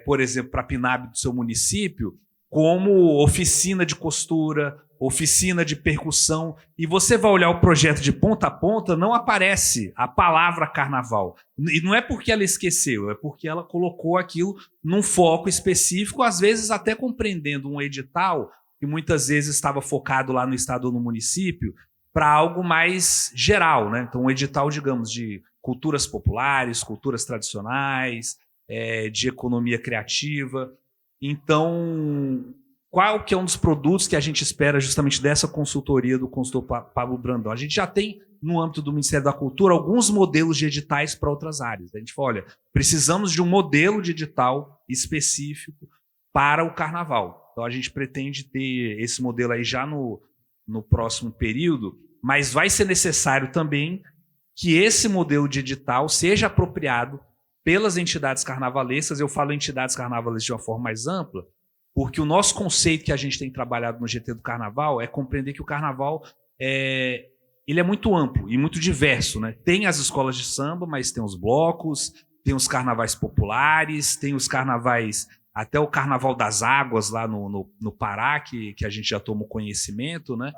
por exemplo, para a PNAB do seu município, como oficina de costura, oficina de percussão, e você vai olhar o projeto de ponta a ponta, não aparece a palavra carnaval. E não é porque ela esqueceu, é porque ela colocou aquilo num foco específico, às vezes até compreendendo um edital, que muitas vezes estava focado lá no estado ou no município, para algo mais geral, né? Então, um edital, digamos, de culturas populares, culturas tradicionais, de economia criativa. Então, qual que é um dos produtos que a gente espera justamente dessa consultoria do consultor Pablo Brandão? A gente já tem, no âmbito do Ministério da Cultura, alguns modelos de editais para outras áreas. A gente fala, olha, precisamos de um modelo de edital específico para o carnaval. Então, a gente pretende ter esse modelo aí já no próximo período, mas vai ser necessário também que esse modelo de edital seja apropriado pelas entidades carnavalescas. Eu falo entidades carnavalescas de uma forma mais ampla, porque o nosso conceito que a gente tem trabalhado no GT do Carnaval é compreender que o Carnaval ele é muito amplo e muito diverso, né? Tem as escolas de samba, mas tem os blocos, tem os carnavais populares, tem os carnavais, até o Carnaval das Águas lá no Pará, que a gente já tomou conhecimento, né?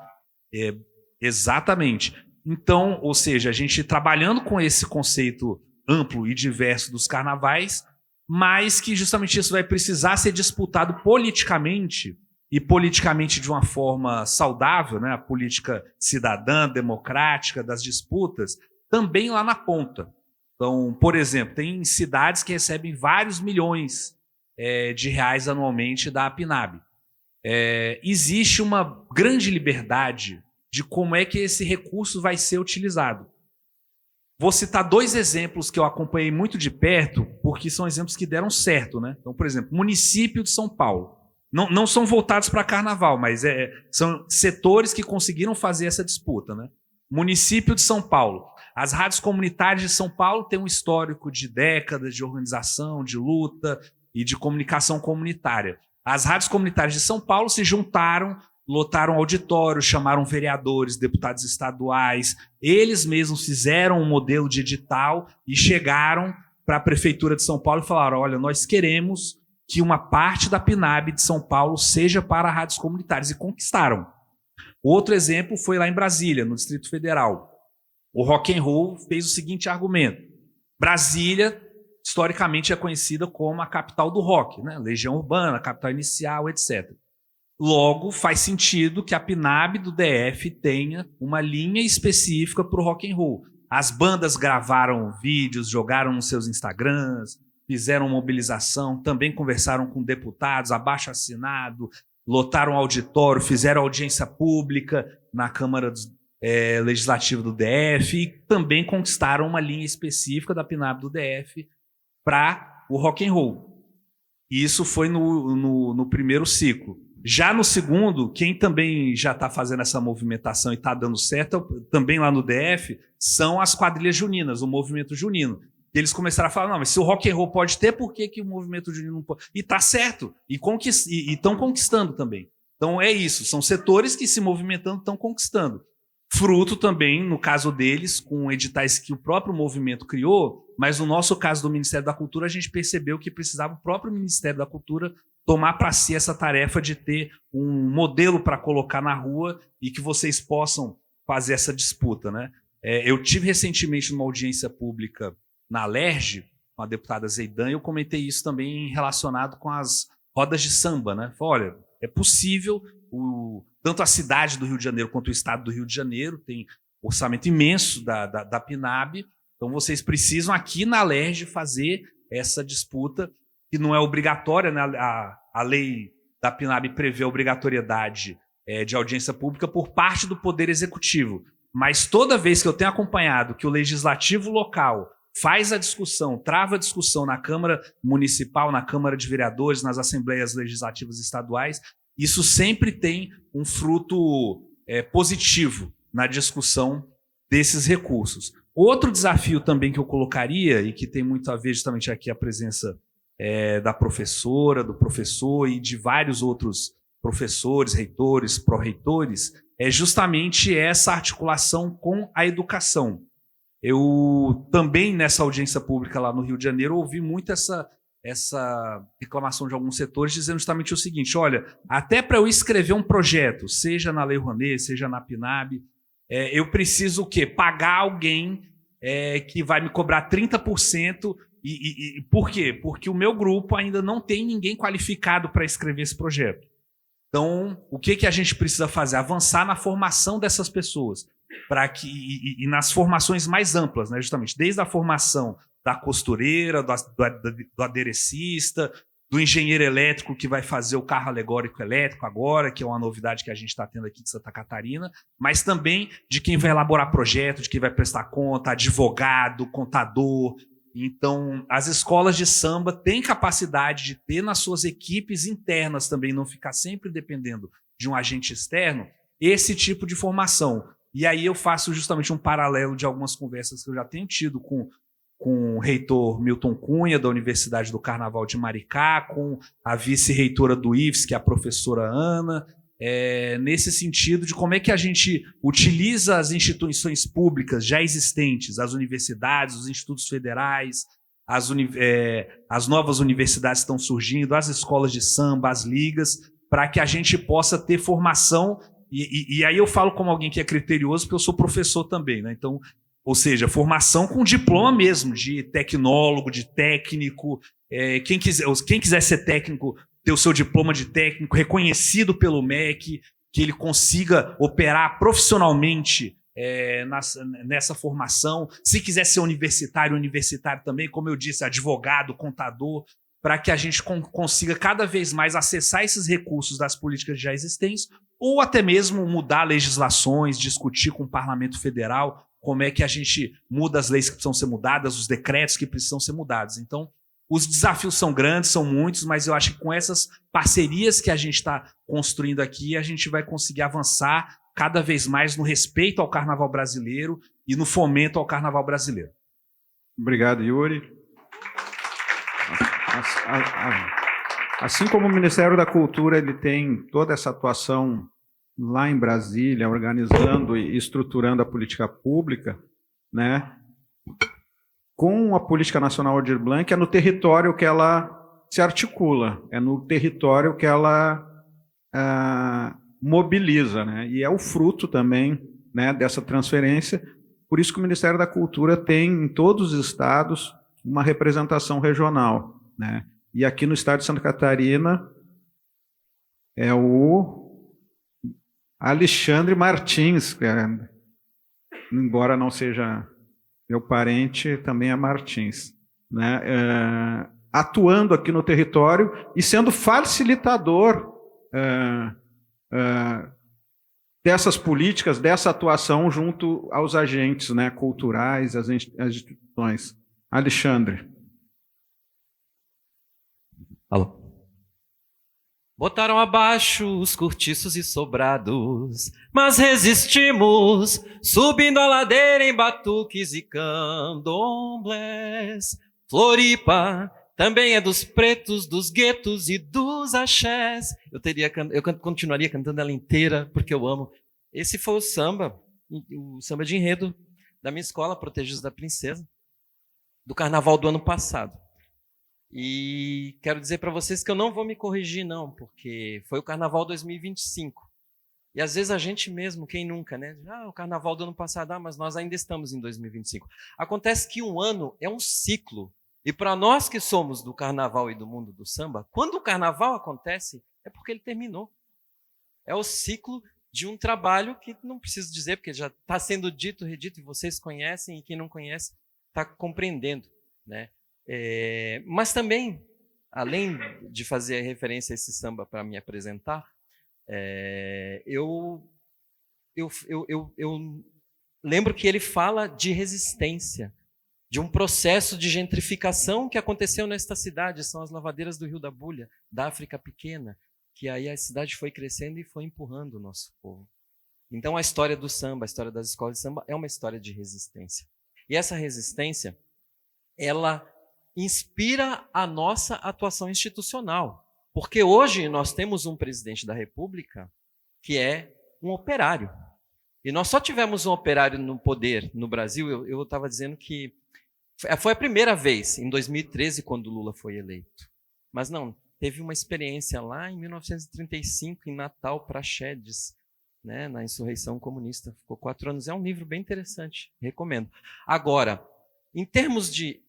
Exatamente. Então, ou seja, a gente trabalhando com esse conceito amplo e diverso dos carnavais, mas que justamente isso vai precisar ser disputado politicamente, e politicamente de uma forma saudável, né? A política cidadã, democrática, das disputas, também lá na ponta. Então, por exemplo, tem cidades que recebem vários milhões de reais anualmente da PNAB. Existe uma grande liberdade de como é que esse recurso vai ser utilizado. Vou citar 2 exemplos que eu acompanhei muito de perto, porque são exemplos que deram certo, né? Então, por exemplo, município de São Paulo. Não são voltados para carnaval, mas são setores que conseguiram fazer essa disputa, né? Município de São Paulo. As rádios comunitárias de São Paulo têm um histórico de décadas de organização, de luta e de comunicação comunitária. As rádios comunitárias de São Paulo se juntaram lotaram auditórios, chamaram vereadores, deputados estaduais, eles mesmos fizeram um modelo de edital e chegaram para a Prefeitura de São Paulo e falaram: olha, nós queremos que uma parte da PNAB de São Paulo seja para rádios comunitárias, e conquistaram. Outro exemplo foi lá em Brasília, no Distrito Federal. O Rock and Roll fez o seguinte argumento: Brasília, historicamente, é conhecida como a capital do rock, né? Legião Urbana, capital inicial, etc. Logo, faz sentido que a PNAB do DF tenha uma linha específica para o rock and roll. As bandas gravaram vídeos, jogaram nos seus Instagrams, fizeram mobilização, também conversaram com deputados, abaixo-assinado, lotaram auditório, fizeram audiência pública na Câmara Legislativa do DF e também conquistaram uma linha específica da PNAB do DF para o rock and roll. Isso foi no primeiro ciclo. Já no segundo, quem também já está fazendo essa movimentação e está dando certo, também lá no DF, são as quadrilhas juninas, o movimento junino. Eles começaram a falar: não, mas se o rock and roll pode ter, por que o movimento junino não pode? E está certo, e estão conquistando também. Então é isso, são setores que se movimentando estão conquistando. Fruto também, no caso deles, com editais que o próprio movimento criou, mas no nosso caso do Ministério da Cultura, a gente percebeu que precisava o próprio Ministério da Cultura tomar para si essa tarefa de ter um modelo para colocar na rua e que vocês possam fazer essa disputa, né? Eu tive recentemente numa audiência pública na Alerj, com a deputada Zeidan, e eu comentei isso também relacionado com as rodas de samba, né? Falei: olha, é possível, tanto a cidade do Rio de Janeiro quanto o estado do Rio de Janeiro tem orçamento imenso da PNAB, então vocês precisam aqui na Alerj fazer essa disputa, que não é obrigatória, né? A lei da PNAB prevê a obrigatoriedade de audiência pública por parte do Poder Executivo, mas toda vez que eu tenho acompanhado que o Legislativo local faz a discussão, trava a discussão na Câmara Municipal, na Câmara de Vereadores, nas Assembleias Legislativas Estaduais, isso sempre tem um fruto positivo na discussão desses recursos. Outro desafio também que eu colocaria, e que tem muito a ver justamente aqui a presença da professora, do professor e de vários outros professores, reitores, pró-reitores, é justamente essa articulação com a educação. Eu também, nessa audiência pública lá no Rio de Janeiro, ouvi muito essa reclamação de alguns setores, dizendo justamente o seguinte: olha, até para eu escrever um projeto, seja na Lei Rouanet, seja na PNAB, eu preciso o quê? Pagar alguém que vai me cobrar 30%. E por quê? Porque o meu grupo ainda não tem ninguém qualificado para escrever esse projeto. Então, o que a gente precisa fazer? Avançar na formação dessas pessoas, e nas formações mais amplas, né? Justamente desde a formação da costureira, do aderecista, do engenheiro elétrico que vai fazer o carro alegórico elétrico agora, que é uma novidade que a gente está tendo aqui em Santa Catarina, mas também de quem vai elaborar projeto, de quem vai prestar conta, advogado, contador. Então, as escolas de samba têm capacidade de ter nas suas equipes internas também, não ficar sempre dependendo de um agente externo, esse tipo de formação. E aí eu faço justamente um paralelo de algumas conversas que eu já tenho tido com o reitor Milton Cunha, da Universidade do Carnaval de Maricá, com a vice-reitora do IFES, que é a professora Ana, nesse sentido de como é que a gente utiliza as instituições públicas já existentes, as universidades, os institutos federais, as novas universidades que estão surgindo, as escolas de samba, as ligas, para que a gente possa ter formação. E aí eu falo como alguém que é criterioso, porque eu sou professor também, né? Então, ou seja, formação com diploma mesmo, de tecnólogo, de técnico. Quem quiser ser técnico, ter o seu diploma de técnico reconhecido pelo MEC, que ele consiga operar profissionalmente nessa formação. Se quiser ser universitário também, como eu disse, advogado, contador, para que a gente consiga cada vez mais acessar esses recursos das políticas já existentes, ou até mesmo mudar legislações, discutir com o Parlamento Federal como é que a gente muda as leis que precisam ser mudadas, os decretos que precisam ser mudados. Então, os desafios são grandes, são muitos, mas eu acho que com essas parcerias que a gente está construindo aqui, a gente vai conseguir avançar cada vez mais no respeito ao Carnaval brasileiro e no fomento ao Carnaval brasileiro. Obrigado, Yuri. Assim como o Ministério da Cultura ele tem toda essa atuação lá em Brasília, organizando e estruturando a política pública, né, com a Política Nacional Aldir Blanc, é no território que ela se articula, é no território que ela mobiliza, né, e é o fruto também, né, dessa transferência. Por isso que o Ministério da Cultura tem, em todos os estados, uma representação regional, né, e aqui no estado de Santa Catarina é o Alexandre Martins, embora não seja meu parente, também é Martins, né? Atuando aqui no território e sendo facilitador dessas políticas, dessa atuação junto aos agentes, né, culturais, às instituições. Alexandre. Alô. Botaram abaixo os cortiços e sobrados, mas resistimos, subindo a ladeira em batuques e candomblés. Floripa também é dos pretos, dos guetos e dos axés. Eu continuaria cantando ela inteira, porque eu amo. Esse foi o samba de enredo da minha escola, Protegidos da Princesa, do carnaval do ano passado. E quero dizer para vocês que eu não vou me corrigir, não, porque foi o Carnaval 2025. E às vezes a gente mesmo, quem nunca, né? O Carnaval do ano passado, mas nós ainda estamos em 2025. Acontece que um ano é um ciclo. E para nós que somos do Carnaval e do mundo do samba, quando o Carnaval acontece, é porque ele terminou. É o ciclo de um trabalho que não preciso dizer, porque já está sendo dito, redito, e vocês conhecem, e quem não conhece está compreendendo, né? Mas também, além de fazer referência a esse samba para me apresentar, eu lembro que ele fala de resistência, de um processo de gentrificação que aconteceu nesta cidade, são as lavadeiras do Rio da Bulha, da África Pequena, que aí a cidade foi crescendo e foi empurrando o nosso povo. Então a história do samba, a história das escolas de samba é uma história de resistência. E essa resistência, ela inspira a nossa atuação institucional. Porque hoje nós temos um presidente da República que é um operário. E nós só tivemos um operário no poder no Brasil, eu estava dizendo que foi a primeira vez, em 2013, quando Lula foi eleito. Mas não, teve uma experiência lá em 1935, em Natal, Praxedes, né, na insurreição comunista. Ficou 4 anos. É um livro bem interessante, recomendo. Agora, em termos de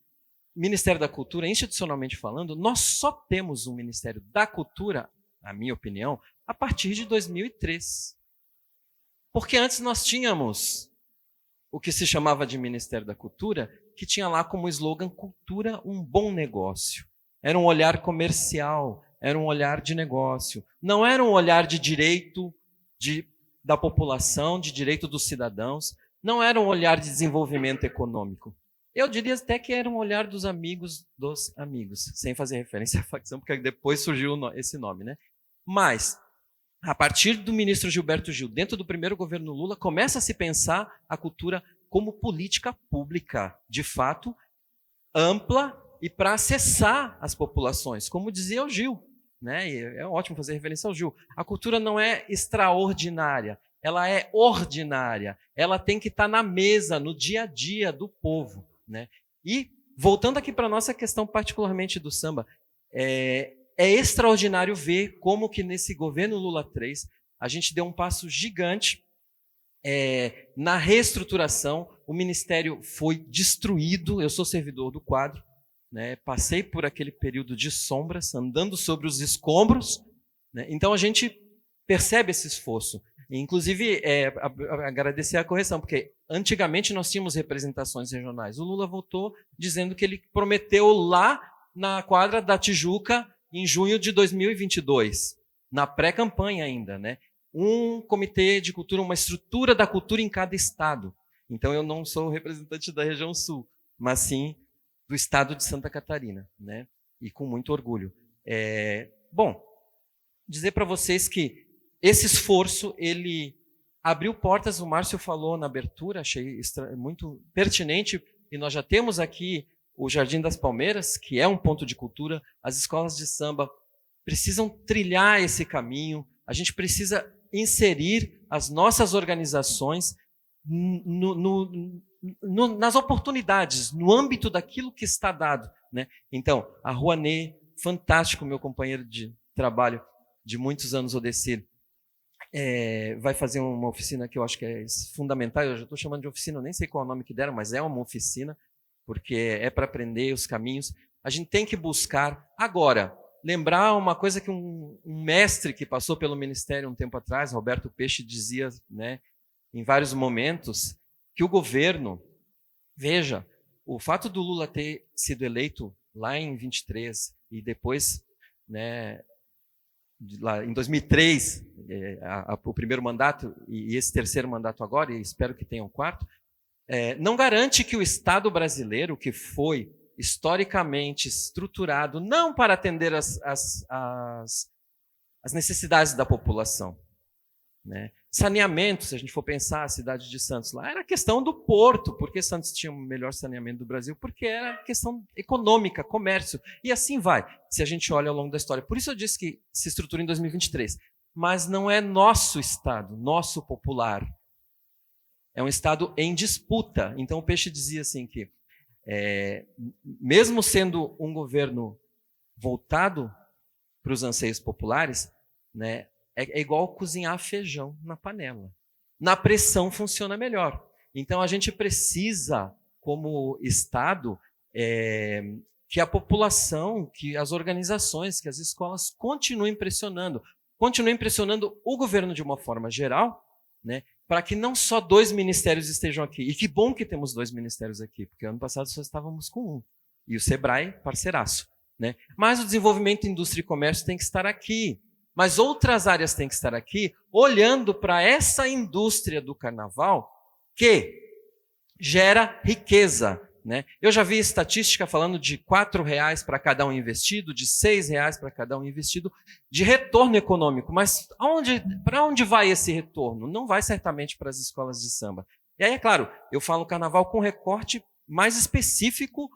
Ministério da Cultura, institucionalmente falando, nós só temos um Ministério da Cultura, na minha opinião, a partir de 2003. Porque antes nós tínhamos o que se chamava de Ministério da Cultura, que tinha lá como slogan cultura, um bom negócio. Era um olhar comercial, era um olhar de negócio. Não era um olhar de direito da população, de direito dos cidadãos. Não era um olhar de desenvolvimento econômico. Eu diria até que era um olhar dos amigos, sem fazer referência à facção, porque depois surgiu esse nome, né? Mas, a partir do ministro Gilberto Gil, dentro do primeiro governo Lula, começa a se pensar a cultura como política pública, de fato, ampla e para acessar as populações, como dizia o Gil, né? E é ótimo fazer referência ao Gil. A cultura não é extraordinária, ela é ordinária, ela tem que estar na mesa, no dia a dia do povo, né? E, voltando aqui para a nossa questão particularmente do samba, é extraordinário ver como que nesse governo Lula 3 a gente deu um passo gigante na reestruturação. O ministério foi destruído, eu sou servidor do quadro, né? Passei por aquele período de sombras, andando sobre os escombros, né? Então a gente percebe esse esforço. Inclusive, agradecer a correção, porque antigamente nós tínhamos representações regionais. O Lula voltou dizendo que ele prometeu lá na quadra da Tijuca, em junho de 2022, na pré-campanha ainda, né? Um comitê de cultura, uma estrutura da cultura em cada estado. Então, eu não sou representante da região sul, mas sim do estado de Santa Catarina, né? E com muito orgulho. Bom, dizer para vocês que esse esforço, ele abriu portas, o Márcio falou na abertura, achei muito pertinente, e nós já temos aqui o Jardim das Palmeiras, que é um ponto de cultura. As escolas de samba precisam trilhar esse caminho, a gente precisa inserir as nossas organizações nas oportunidades, no âmbito daquilo que está dado, né? Então, a Rouanet, fantástico, meu companheiro de trabalho de muitos anos, Odecir, vai fazer uma oficina que eu acho que é fundamental. Eu já estou chamando de oficina, eu nem sei qual é o nome que deram, mas é uma oficina, porque é para aprender os caminhos. A gente tem que buscar agora. Lembrar uma coisa que um mestre que passou pelo ministério um tempo atrás, Roberto Peixe, dizia, né, em vários momentos, que o governo, veja, o fato do Lula ter sido eleito lá em 23 e depois, né, lá em 2003, o primeiro mandato e esse terceiro mandato agora, e espero que tenha um quarto, não garante que o Estado brasileiro, que foi historicamente estruturado não para atender as necessidades da população, né? Saneamento, se a gente for pensar a cidade de Santos lá, era questão do porto. Por que Santos tinha o melhor saneamento do Brasil? Porque era questão econômica, comércio, e assim vai, se a gente olha ao longo da história. Por isso eu disse que se estrutura em 2023, mas não é nosso Estado, nosso popular. É um Estado em disputa. Então o Peixe dizia assim que mesmo sendo um governo voltado para os anseios populares, né, é igual cozinhar feijão na panela. Na pressão funciona melhor. Então a gente precisa, como Estado, que a população, que as organizações, que as escolas continuem pressionando o governo de uma forma geral, né, para que não só 2 ministérios estejam aqui. E que bom que temos 2 ministérios aqui, porque ano passado só estávamos com 1. E o Sebrae, parceiraço, né? Mas o desenvolvimento, indústria e comércio tem que estar aqui. Mas outras áreas têm que estar aqui, olhando para essa indústria do carnaval que gera riqueza, né? Eu já vi estatística falando de R$4 para cada um investido, de R$6 para cada um investido, de retorno econômico. Mas para onde vai esse retorno? Não vai certamente para as escolas de samba. E aí, é claro, eu falo carnaval com recorte mais específico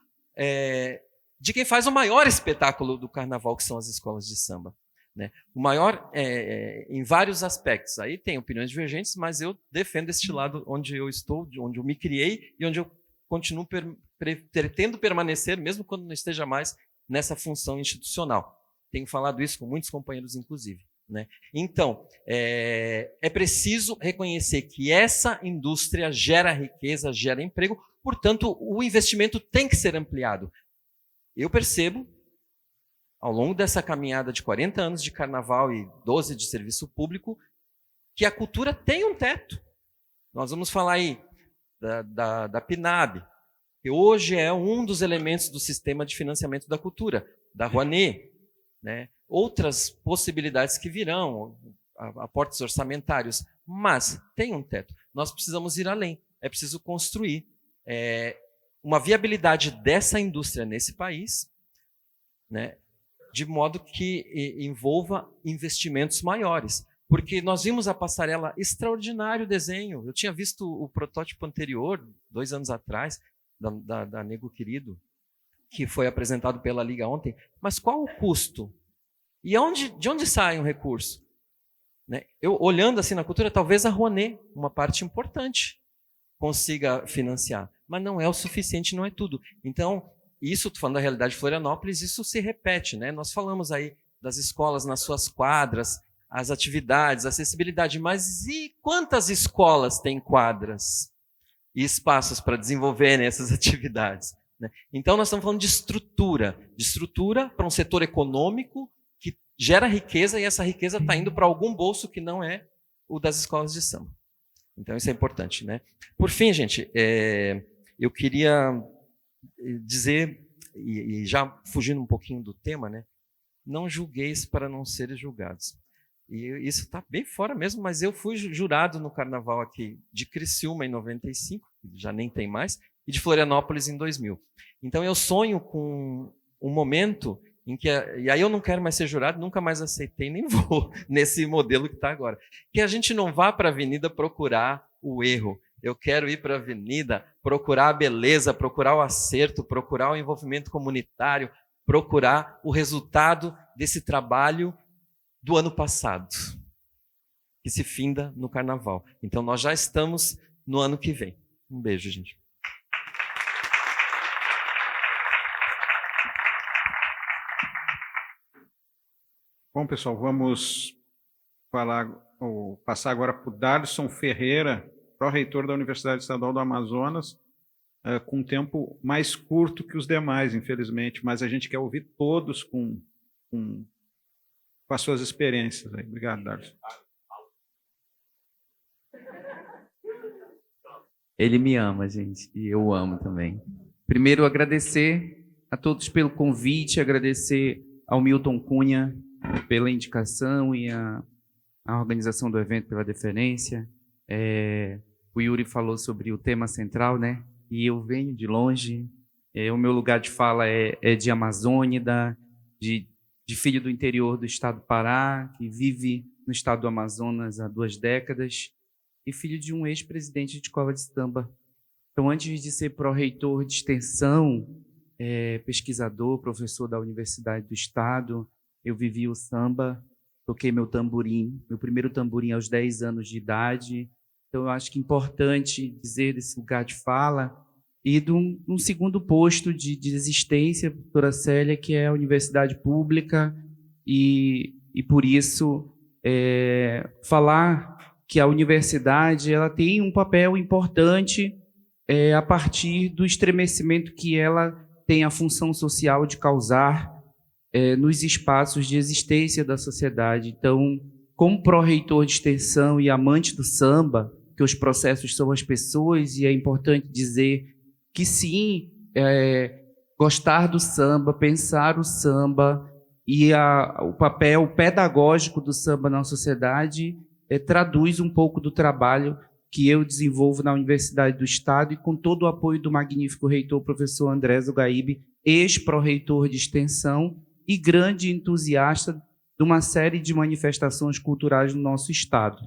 de quem faz o maior espetáculo do carnaval, que são as escolas de samba, né? O maior em vários aspectos. Aí tem opiniões divergentes, mas eu defendo este lado onde eu estou, onde eu me criei e onde eu continuo pretendo permanecer, mesmo quando não esteja mais nessa função institucional. Tenho falado isso com muitos companheiros, inclusive, né? Então, é preciso reconhecer que essa indústria gera riqueza, gera emprego, portanto, o investimento tem que ser ampliado. Eu percebo, ao longo dessa caminhada de 40 anos de carnaval e 12 de serviço público, que a cultura tem um teto. Nós vamos falar aí da PNAB, que hoje é um dos elementos do sistema de financiamento da cultura, da Rouanet, né? Outras possibilidades que virão, aportes orçamentários, mas tem um teto. Nós precisamos ir além, é preciso construir uma viabilidade dessa indústria nesse país, né? De modo que envolva investimentos maiores. Porque nós vimos a passarela, extraordinário desenho. Eu tinha visto o protótipo anterior, 2 anos atrás, da Nego Querido, que foi apresentado pela Liga ontem. Mas qual o custo? E de onde sai um recurso? Né? Eu, olhando assim na cultura, talvez a Rouanet, uma parte importante, consiga financiar. Mas não é o suficiente, não é tudo. Então, isso, estou falando da realidade de Florianópolis, isso se repete, né? Nós falamos aí das escolas nas suas quadras, as atividades, a acessibilidade, mas e quantas escolas têm quadras e espaços para desenvolverem essas atividades, né? Então, nós estamos falando de estrutura para um setor econômico que gera riqueza, e essa riqueza está indo para algum bolso que não é o das escolas de samba. Então, isso é importante, né? Por fim, gente, eu queria dizer, e já fugindo um pouquinho do tema, né? Não julgueis para não seres julgados. E isso está bem fora mesmo, mas eu fui jurado no carnaval aqui de Criciúma em 95, já nem tem mais, e de Florianópolis em 2000. Então eu sonho com um momento em que, e aí eu não quero mais ser jurado, nunca mais aceitei, nem vou nesse modelo que está agora, que a gente não vá para a avenida procurar o erro. Eu quero ir para a avenida, procurar a beleza, procurar o acerto, procurar o envolvimento comunitário, procurar o resultado desse trabalho do ano passado. que se finda no carnaval. Então, nós já estamos no ano que vem. Um beijo, gente. Bom, pessoal, vamos passar agora para o Darson Ferreira, pró-reitor da Universidade Estadual do Amazonas, com um tempo mais curto que os demais, infelizmente, mas a gente quer ouvir todos com as suas experiências. Obrigado, Darson. Ele me ama, gente, e eu amo também. Primeiro, agradecer a todos pelo convite, agradecer ao Milton Cunha pela indicação e a organização do evento pela deferência. O Yuri falou sobre o tema central, né? E eu venho de longe. O meu lugar de fala é de Amazônida, de filho do interior do estado do Pará, que vive no estado do Amazonas há 2 décadas, e filho de um ex-presidente de escola de samba. Então, antes de ser pró-reitor de extensão, pesquisador, professor da Universidade do Estado, eu vivi o samba, toquei meu primeiro tamborim aos 10 anos de idade. Então, eu acho que é importante dizer desse lugar de fala e de um segundo posto de existência, doutora Célia, que é a universidade pública, e por isso falar que a universidade ela tem um papel importante a partir do estremecimento que ela tem a função social de causar nos espaços de existência da sociedade. Então, como pró-reitor de extensão e amante do samba, que os processos são as pessoas, e é importante dizer que sim, gostar do samba, pensar o samba e o papel pedagógico do samba na sociedade traduz um pouco do trabalho que eu desenvolvo na Universidade do Estado e com todo o apoio do magnífico reitor, professor Andrés Ugaíbe, ex-pró-reitor de extensão e grande entusiasta de uma série de manifestações culturais no nosso estado.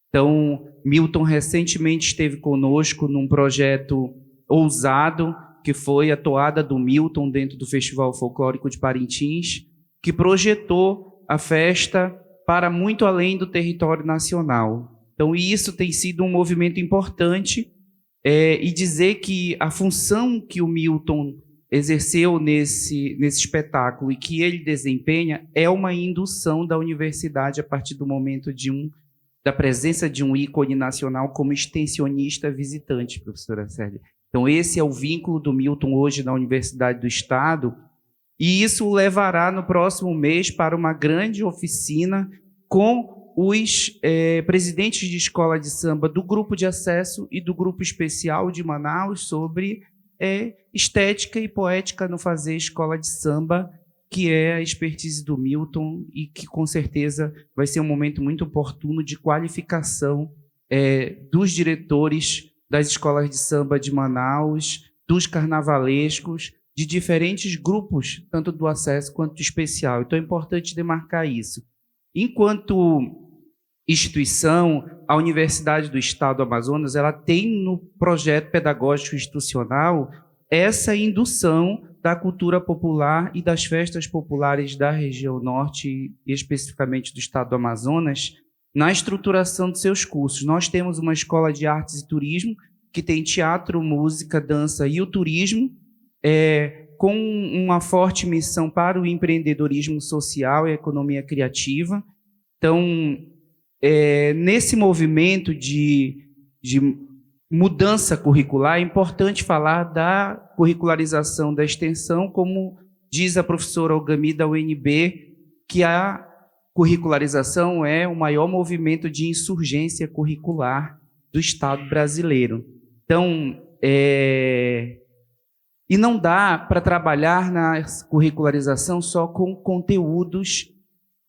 Então, Milton recentemente esteve conosco num projeto ousado, que foi a Toada do Milton, dentro do Festival Folclórico de Parintins, que projetou a festa para muito além do território nacional. Então, isso tem sido um movimento importante, e dizer que a função que o Milton exerceu nesse espetáculo e que ele desempenha é uma indução da universidade a partir do momento da presença de um ícone nacional como extensionista visitante, professora Célia. Então, esse é o vínculo do Milton hoje na Universidade do Estado, e isso o levará no próximo mês para uma grande oficina com os presidentes de escola de samba do grupo de acesso e do grupo especial de Manaus sobre estética e poética no fazer escola de samba, que é a expertise do Milton e que, com certeza, vai ser um momento muito oportuno de qualificação dos diretores das escolas de samba de Manaus, dos carnavalescos, de diferentes grupos, tanto do acesso quanto do especial. Então, é importante demarcar isso. Enquanto instituição, a Universidade do Estado do Amazonas ela tem no projeto pedagógico institucional essa indução da cultura popular e das festas populares da região norte, e especificamente do Estado do Amazonas, na estruturação de seus cursos. Nós temos uma escola de artes e turismo, que tem teatro, música, dança e o turismo, com uma forte missão para o empreendedorismo social e a economia criativa. Então, nesse movimento de mudança curricular, é importante falar da curricularização da extensão, como diz a professora Ogami da UNB, que a curricularização é o maior movimento de insurgência curricular do Estado brasileiro. Então, e não dá para trabalhar na curricularização só com conteúdos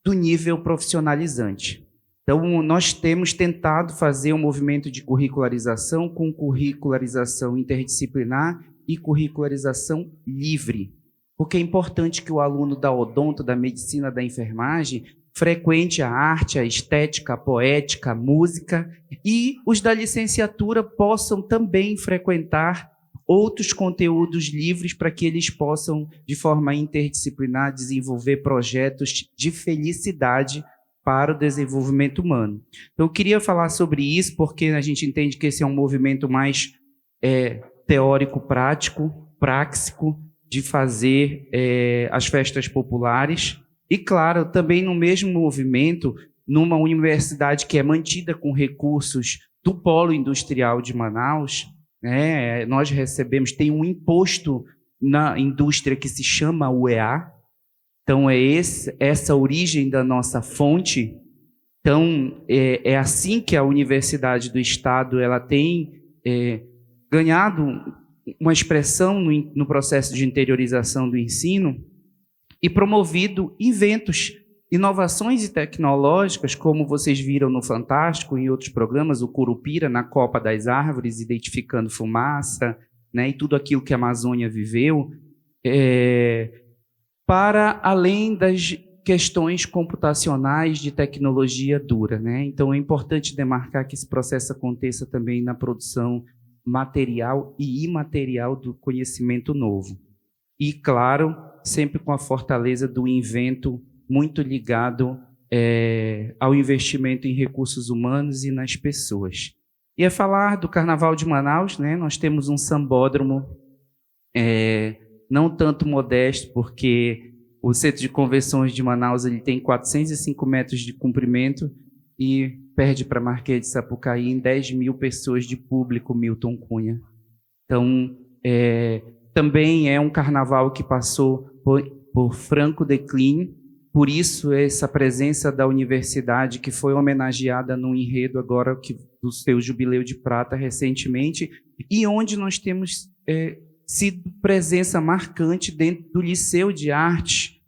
do nível profissionalizante. Então, nós temos tentado fazer um movimento de curricularização com curricularização interdisciplinar e curricularização livre, porque é importante que o aluno da odonto, da medicina, da enfermagem, frequente a arte, a estética, a poética, a música, e os da licenciatura possam também frequentar outros conteúdos livres para que eles possam, de forma interdisciplinar, desenvolver projetos de felicidade para o desenvolvimento humano. Então, eu queria falar sobre isso, porque a gente entende que esse é um movimento mais teórico-prático, práxico, de fazer as festas populares. E, claro, também no mesmo movimento, numa universidade que é mantida com recursos do Polo Industrial de Manaus, né, nós tem um imposto na indústria que se chama UEA. Então, essa origem da nossa fonte. Então, é assim que a Universidade do Estado ela tem ganhado uma expressão no processo de interiorização do ensino e promovido inventos, inovações tecnológicas, como vocês viram no Fantástico e em outros programas, o Curupira na Copa das Árvores, identificando fumaça, né, e tudo aquilo que a Amazônia viveu, para além das questões computacionais de tecnologia dura, né? Então, é importante demarcar que esse processo aconteça também na produção material e imaterial do conhecimento novo. E, claro, sempre com a fortaleza do invento muito ligado ao investimento em recursos humanos e nas pessoas. E a falar do Carnaval de Manaus, né? Nós temos um sambódromo não tanto modesto, porque o Centro de Convenções de Manaus ele tem 405 metros de comprimento e perde para Marquês de Sapucaí em 10 mil pessoas de público, Milton Cunha. Então, também é um carnaval que passou por franco declínio, por isso essa presença da universidade, que foi homenageada no enredo agora do seu Jubileu de Prata recentemente, e onde nós temos sido presença marcante dentro do Liceu de Arte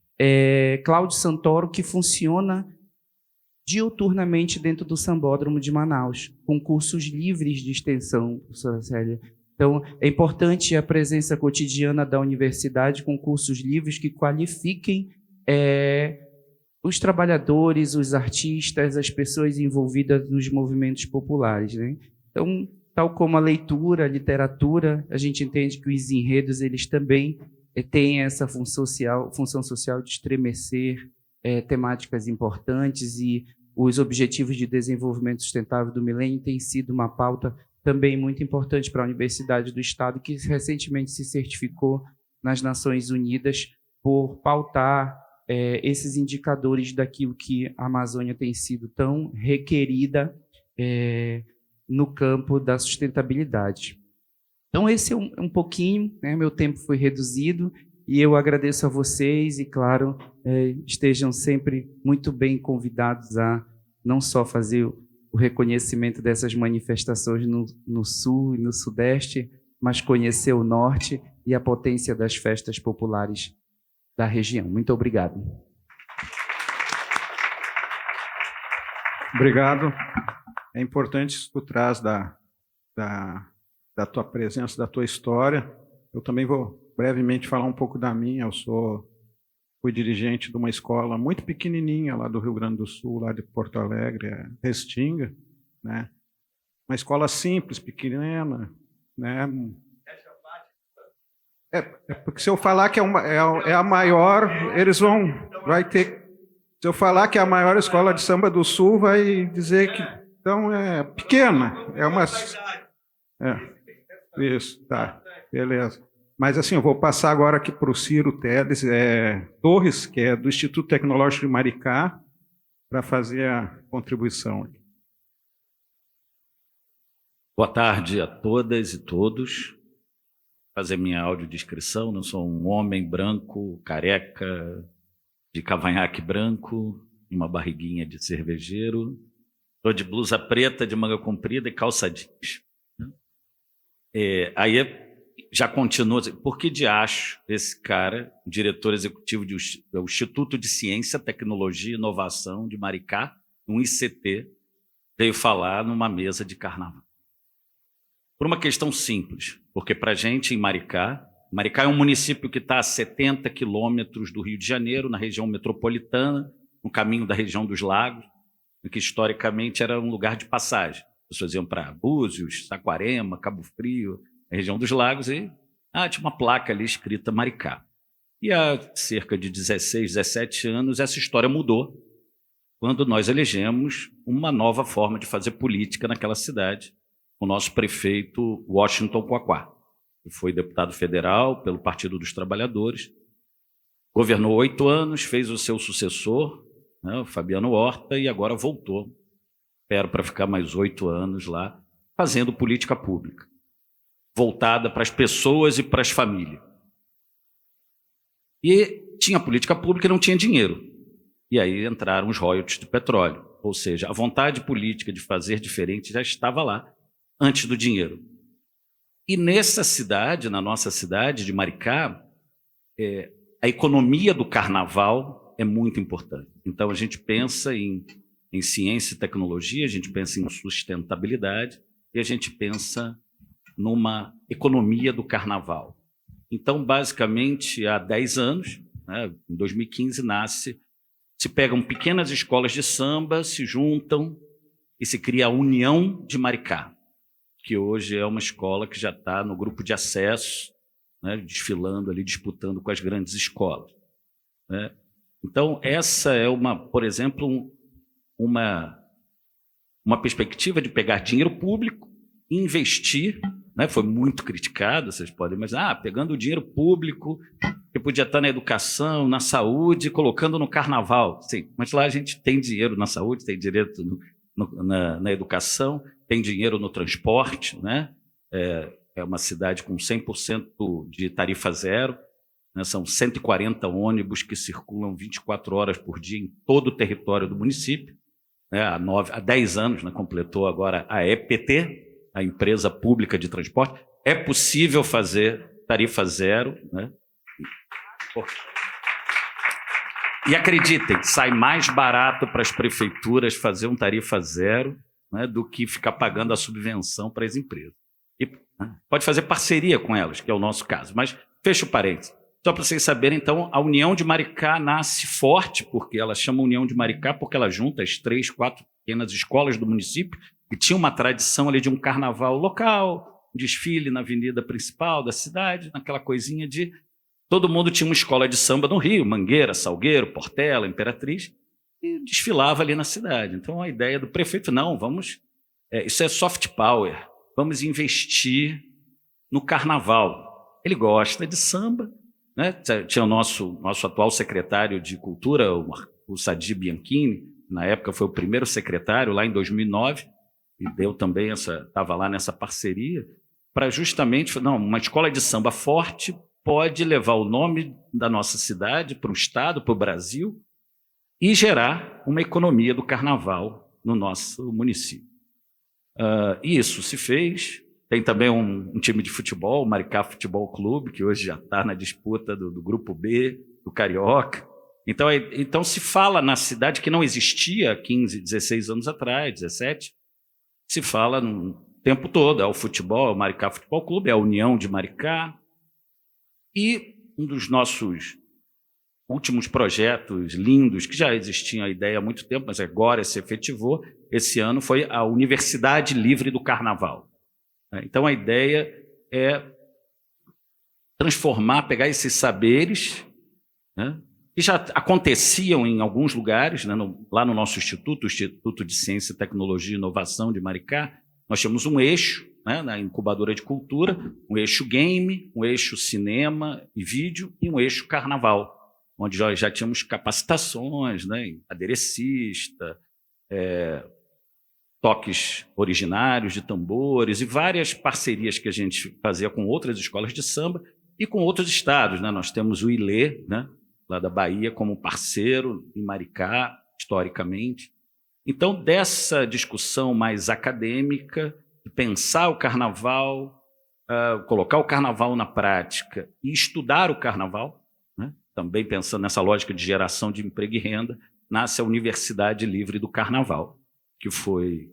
Cláudio Santoro, que funciona diuturnamente dentro do Sambódromo de Manaus, com cursos livres de extensão, professora Célia. Então, é importante a presença cotidiana da universidade com cursos livres que qualifiquem os trabalhadores, os artistas, as pessoas envolvidas nos movimentos populares, né? Então, tal como a leitura, a literatura, a gente entende que os enredos eles também têm essa função social de estremecer temáticas importantes, e os Objetivos de Desenvolvimento Sustentável do Milênio têm sido uma pauta também muito importante para a Universidade do Estado, que recentemente se certificou nas Nações Unidas por pautar esses indicadores daquilo que a Amazônia tem sido tão requerida no campo da sustentabilidade. Então, esse é um pouquinho, né? Meu tempo foi reduzido e eu agradeço a vocês e, claro, estejam sempre muito bem convidados a não só fazer o reconhecimento dessas manifestações no Sul e no Sudeste, mas conhecer o Norte e a potência das festas populares da região. Muito obrigado. Obrigado. É importante isso que tu traz da tua presença, da tua história. Eu também vou brevemente falar um pouco da minha. Fui dirigente de uma escola muito pequenininha lá do Rio Grande do Sul, lá de Porto Alegre, Restinga, né? Uma escola simples, pequena, né? Porque se eu falar que é a maior, vai ter. Se eu falar que é a maior escola de samba do Sul, vai dizer que então é pequena, isso, tá, beleza. Mas assim, eu vou passar agora aqui para o Ciro Teles Torres, que é do Instituto Tecnológico de Maricá, para fazer a contribuição. Boa tarde a todas e todos. Vou fazer minha audiodescrição. Eu sou um homem branco, careca, de cavanhaque branco, uma barriguinha de cervejeiro. Estou de blusa preta, de manga comprida e calça jeans. Aí já continua. Por que de acho esse cara, diretor executivo do Instituto de Ciência, Tecnologia e Inovação de Maricá, um ICT, veio falar numa mesa de carnaval? Por uma questão simples, porque para a gente em Maricá é um município que está a 70 quilômetros do Rio de Janeiro, na região metropolitana, no caminho da região dos lagos, que historicamente era um lugar de passagem. As pessoas iam para Búzios, Saquarema, Cabo Frio, a região dos lagos, e tinha uma placa ali escrita Maricá. E há cerca de 16, 17 anos essa história mudou, quando nós elegemos uma nova forma de fazer política naquela cidade, o nosso prefeito Washington Quaquá, que foi deputado federal pelo Partido dos Trabalhadores, governou 8 anos, fez o seu sucessor, né, o Fabiano Horta, e agora voltou. Espero para ficar mais 8 anos lá, fazendo política pública, voltada para as pessoas e para as famílias. E tinha política pública e não tinha dinheiro. E aí entraram os royalties do petróleo. Ou seja, a vontade política de fazer diferente já estava lá, antes do dinheiro. E nessa cidade, na nossa cidade de Maricá, a economia do carnaval é muito importante. Então, a gente pensa em ciência e tecnologia, a gente pensa em sustentabilidade e a gente pensa numa economia do carnaval. Então, basicamente, há 10 anos, né, em 2015, se pegam pequenas escolas de samba, se juntam e se cria a União de Maricá, que hoje é uma escola que já está no grupo de acesso, né, desfilando ali, disputando com as grandes escolas, né? Então, essa é, por exemplo, uma perspectiva de pegar dinheiro público e investir, né? Foi muito criticado, vocês podem imaginar, pegando o dinheiro público que podia estar na educação, na saúde, colocando no carnaval. Sim, mas lá a gente tem dinheiro na saúde, tem dinheiro na educação, tem dinheiro no transporte, né? É uma cidade com 100% de tarifa zero, né? São 140 ônibus que circulam 24 horas por dia em todo o território do município, né? Há 10 anos, né? Completou agora a EPT, a empresa pública de transporte. É possível fazer tarifa zero, né? E acreditem, sai mais barato para as prefeituras fazer um tarifa zero, né, do que ficar pagando a subvenção para as empresas. E pode fazer parceria com elas, que é o nosso caso. Mas fecha o parênteses. Só para vocês saberem, então, a União de Maricá nasce forte, porque ela chama União de Maricá porque ela junta as 3, 4 pequenas escolas do município, que tinha uma tradição ali de um carnaval local, um desfile na avenida principal da cidade, naquela coisinha de... Todo mundo tinha uma escola de samba no Rio, Mangueira, Salgueiro, Portela, Imperatriz, e desfilava ali na cidade. Então, a ideia do prefeito, não, isso é soft power, vamos investir no carnaval. Ele gosta de samba, né? Tinha o nosso atual secretário de Cultura, o Sadi Bianchini, na época foi o primeiro secretário, lá em 2009, e deu também estava lá nessa parceria, para justamente, uma escola de samba forte pode levar o nome da nossa cidade para o estado, para o Brasil, e gerar uma economia do carnaval no nosso município. E isso se fez. Tem também um time de futebol, o Maricá Futebol Clube, que hoje já está na disputa do Grupo B, do Carioca. Então se fala na cidade que não existia 15, 16 anos atrás, 17, se fala no tempo todo, é o futebol, é o Maricá Futebol Clube, é a União de Maricá. E um dos nossos últimos projetos lindos, que já existiam a ideia há muito tempo, mas agora se efetivou, esse ano foi a Universidade Livre do Carnaval. Então a ideia é transformar, pegar esses saberes, né, que já aconteciam em alguns lugares, né, lá no nosso instituto, o Instituto de Ciência, Tecnologia e Inovação de Maricá, nós temos um eixo, né, na incubadora de cultura, um eixo game, um eixo cinema e vídeo e um eixo carnaval, onde já tínhamos capacitações, né, aderecista, toques originários de tambores e várias parcerias que a gente fazia com outras escolas de samba e com outros estados, né? Nós temos o ILE, né, lá da Bahia, como parceiro em Maricá, historicamente. Então, dessa discussão mais acadêmica, de pensar o carnaval, colocar o carnaval na prática e estudar o carnaval, né, também pensando nessa lógica de geração de emprego e renda, nasce a Universidade Livre do Carnaval, que foi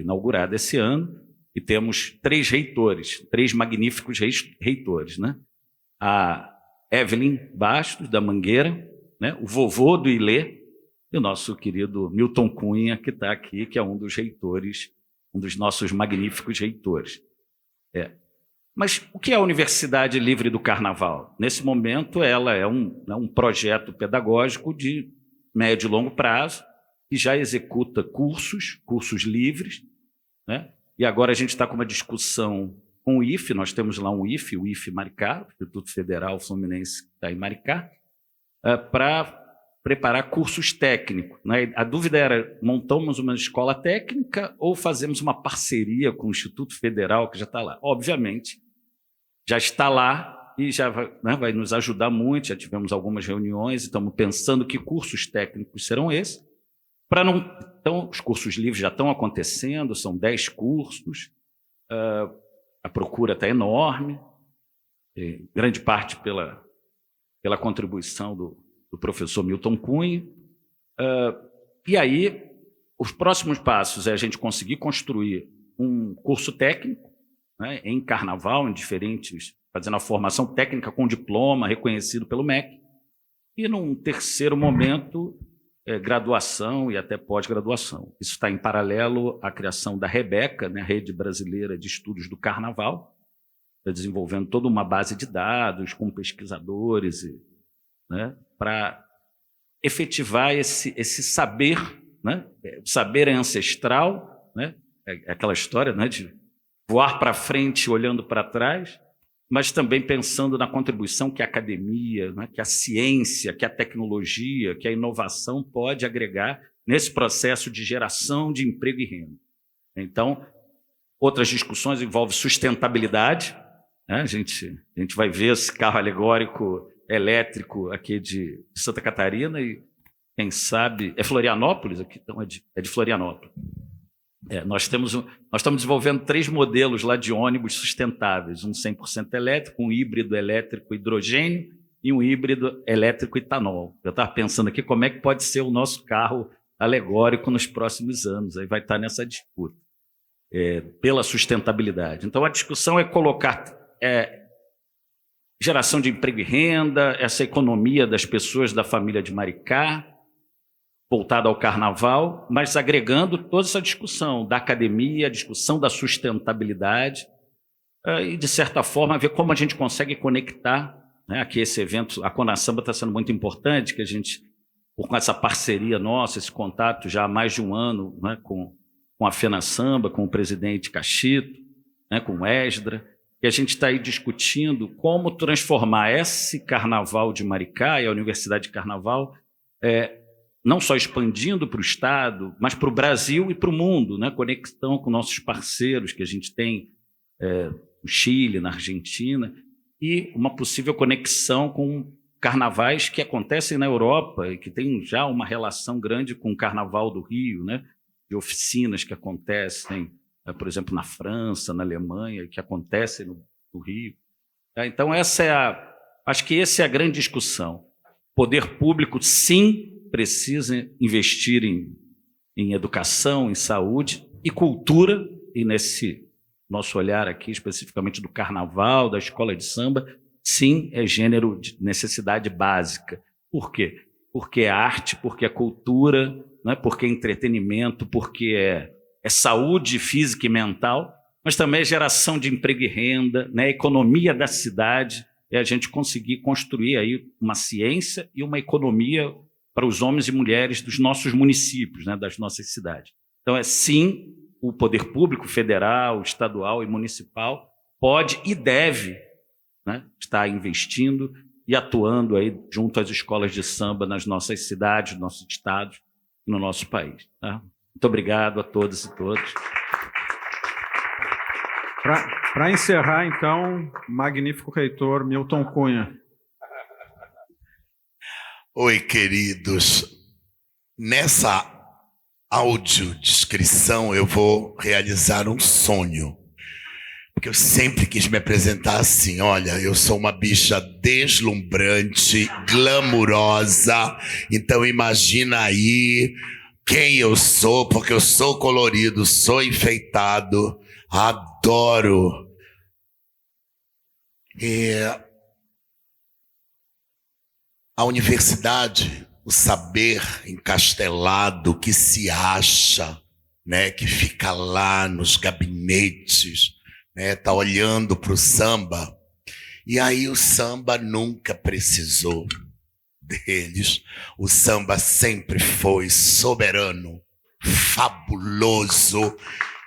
inaugurada esse ano, e temos 3 reitores, 3 magníficos reitores, né? A Evelyn Bastos, da Mangueira, né? O vovô do Ilê, e o nosso querido Milton Cunha, que está aqui, que é um dos reitores, um dos nossos magníficos reitores. Mas o que é a Universidade Livre do Carnaval? Nesse momento, ela é um projeto pedagógico de médio e longo prazo, que já executa cursos livres, né? E agora a gente está com uma discussão com o IFE, nós temos lá o IFE Maricá, Instituto Federal Fluminense, que está em Maricá, para preparar cursos técnicos, né? A dúvida era, montamos uma escola técnica ou fazemos uma parceria com o Instituto Federal, que já está lá? Obviamente, já está lá e já vai nos ajudar muito, já tivemos algumas reuniões, estamos pensando que cursos técnicos serão esses. Então, os cursos livres já estão acontecendo, são 10 cursos, a procura está enorme, grande parte pela contribuição do professor Milton Cunha. E aí, os próximos passos é a gente conseguir construir um curso técnico, né, em Carnaval, em diferentes, fazendo a formação técnica com diploma reconhecido pelo MEC, e num terceiro momento, graduação e até pós-graduação. Isso está em paralelo à criação da Rebeca, né, Rede Brasileira de Estudos do Carnaval, está desenvolvendo toda uma base de dados com pesquisadores, né, para efetivar esse saber, né? O saber é ancestral, né? É aquela história, né, de voar para frente olhando para trás, mas também pensando na contribuição que a academia, né, que a ciência, que a tecnologia, que a inovação pode agregar nesse processo de geração de emprego e renda. Então, outras discussões envolvem sustentabilidade, né? A gente vai ver esse carro alegórico elétrico aqui de Santa Catarina e, quem sabe, é Florianópolis aqui, então é de Florianópolis. Nós estamos desenvolvendo 3 modelos lá de ônibus sustentáveis, um 100% elétrico, um híbrido elétrico hidrogênio e um híbrido elétrico etanol. Eu estava pensando aqui como é que pode ser o nosso carro alegórico nos próximos anos, aí vai estar nessa disputa pela sustentabilidade. Então, a discussão é colocar geração de emprego e renda, essa economia das pessoas da família de Maricá, voltada ao carnaval, mas agregando toda essa discussão da academia, a discussão da sustentabilidade, e, de certa forma, ver como a gente consegue conectar, né, aqui esse evento. A Conasamba está sendo muito importante, que a gente, com essa parceria nossa, esse contato já há mais de um ano, né, com a FenaSamba, com o presidente Cachito, né, com o Esdra, que a gente está aí discutindo como transformar esse carnaval de Maricá e a Universidade de Carnaval, não só expandindo para o Estado, mas para o Brasil e para o mundo, né? Conexão com nossos parceiros que a gente tem no Chile, na Argentina, e uma possível conexão com carnavais que acontecem na Europa e que tem já uma relação grande com o Carnaval do Rio, né? De oficinas que acontecem, por exemplo, na França, na Alemanha, que acontecem no Rio. Então, acho que essa é a grande discussão. Poder público, sim, precisa investir em educação, em saúde e cultura, e nesse nosso olhar aqui, especificamente do carnaval, da escola de samba, sim, é gênero de necessidade básica. Por quê? Porque é arte, porque é cultura, né? Porque é entretenimento, porque é saúde física e mental, mas também é geração de emprego e renda, né? Economia da cidade, é a gente conseguir construir aí uma ciência e uma economia para os homens e mulheres dos nossos municípios, né, das nossas cidades. Então, sim, o poder público federal, estadual e municipal pode e deve, né, estar investindo e atuando aí junto às escolas de samba nas nossas cidades, nos nossos estados e no nosso país. Tá? Muito obrigado a todas e todos. Para encerrar, então, magnífico reitor Milton Cunha. Oi, queridos. Nessa audiodescrição eu vou realizar um sonho. Porque eu sempre quis me apresentar assim. Olha, eu sou uma bicha deslumbrante, glamurosa. Então imagina aí quem eu sou, porque eu sou colorido, sou enfeitado, adoro. A universidade, o saber encastelado que se acha, né, que fica lá nos gabinetes, né, tá olhando para o samba. E aí o samba nunca precisou deles, o samba sempre foi soberano, fabuloso.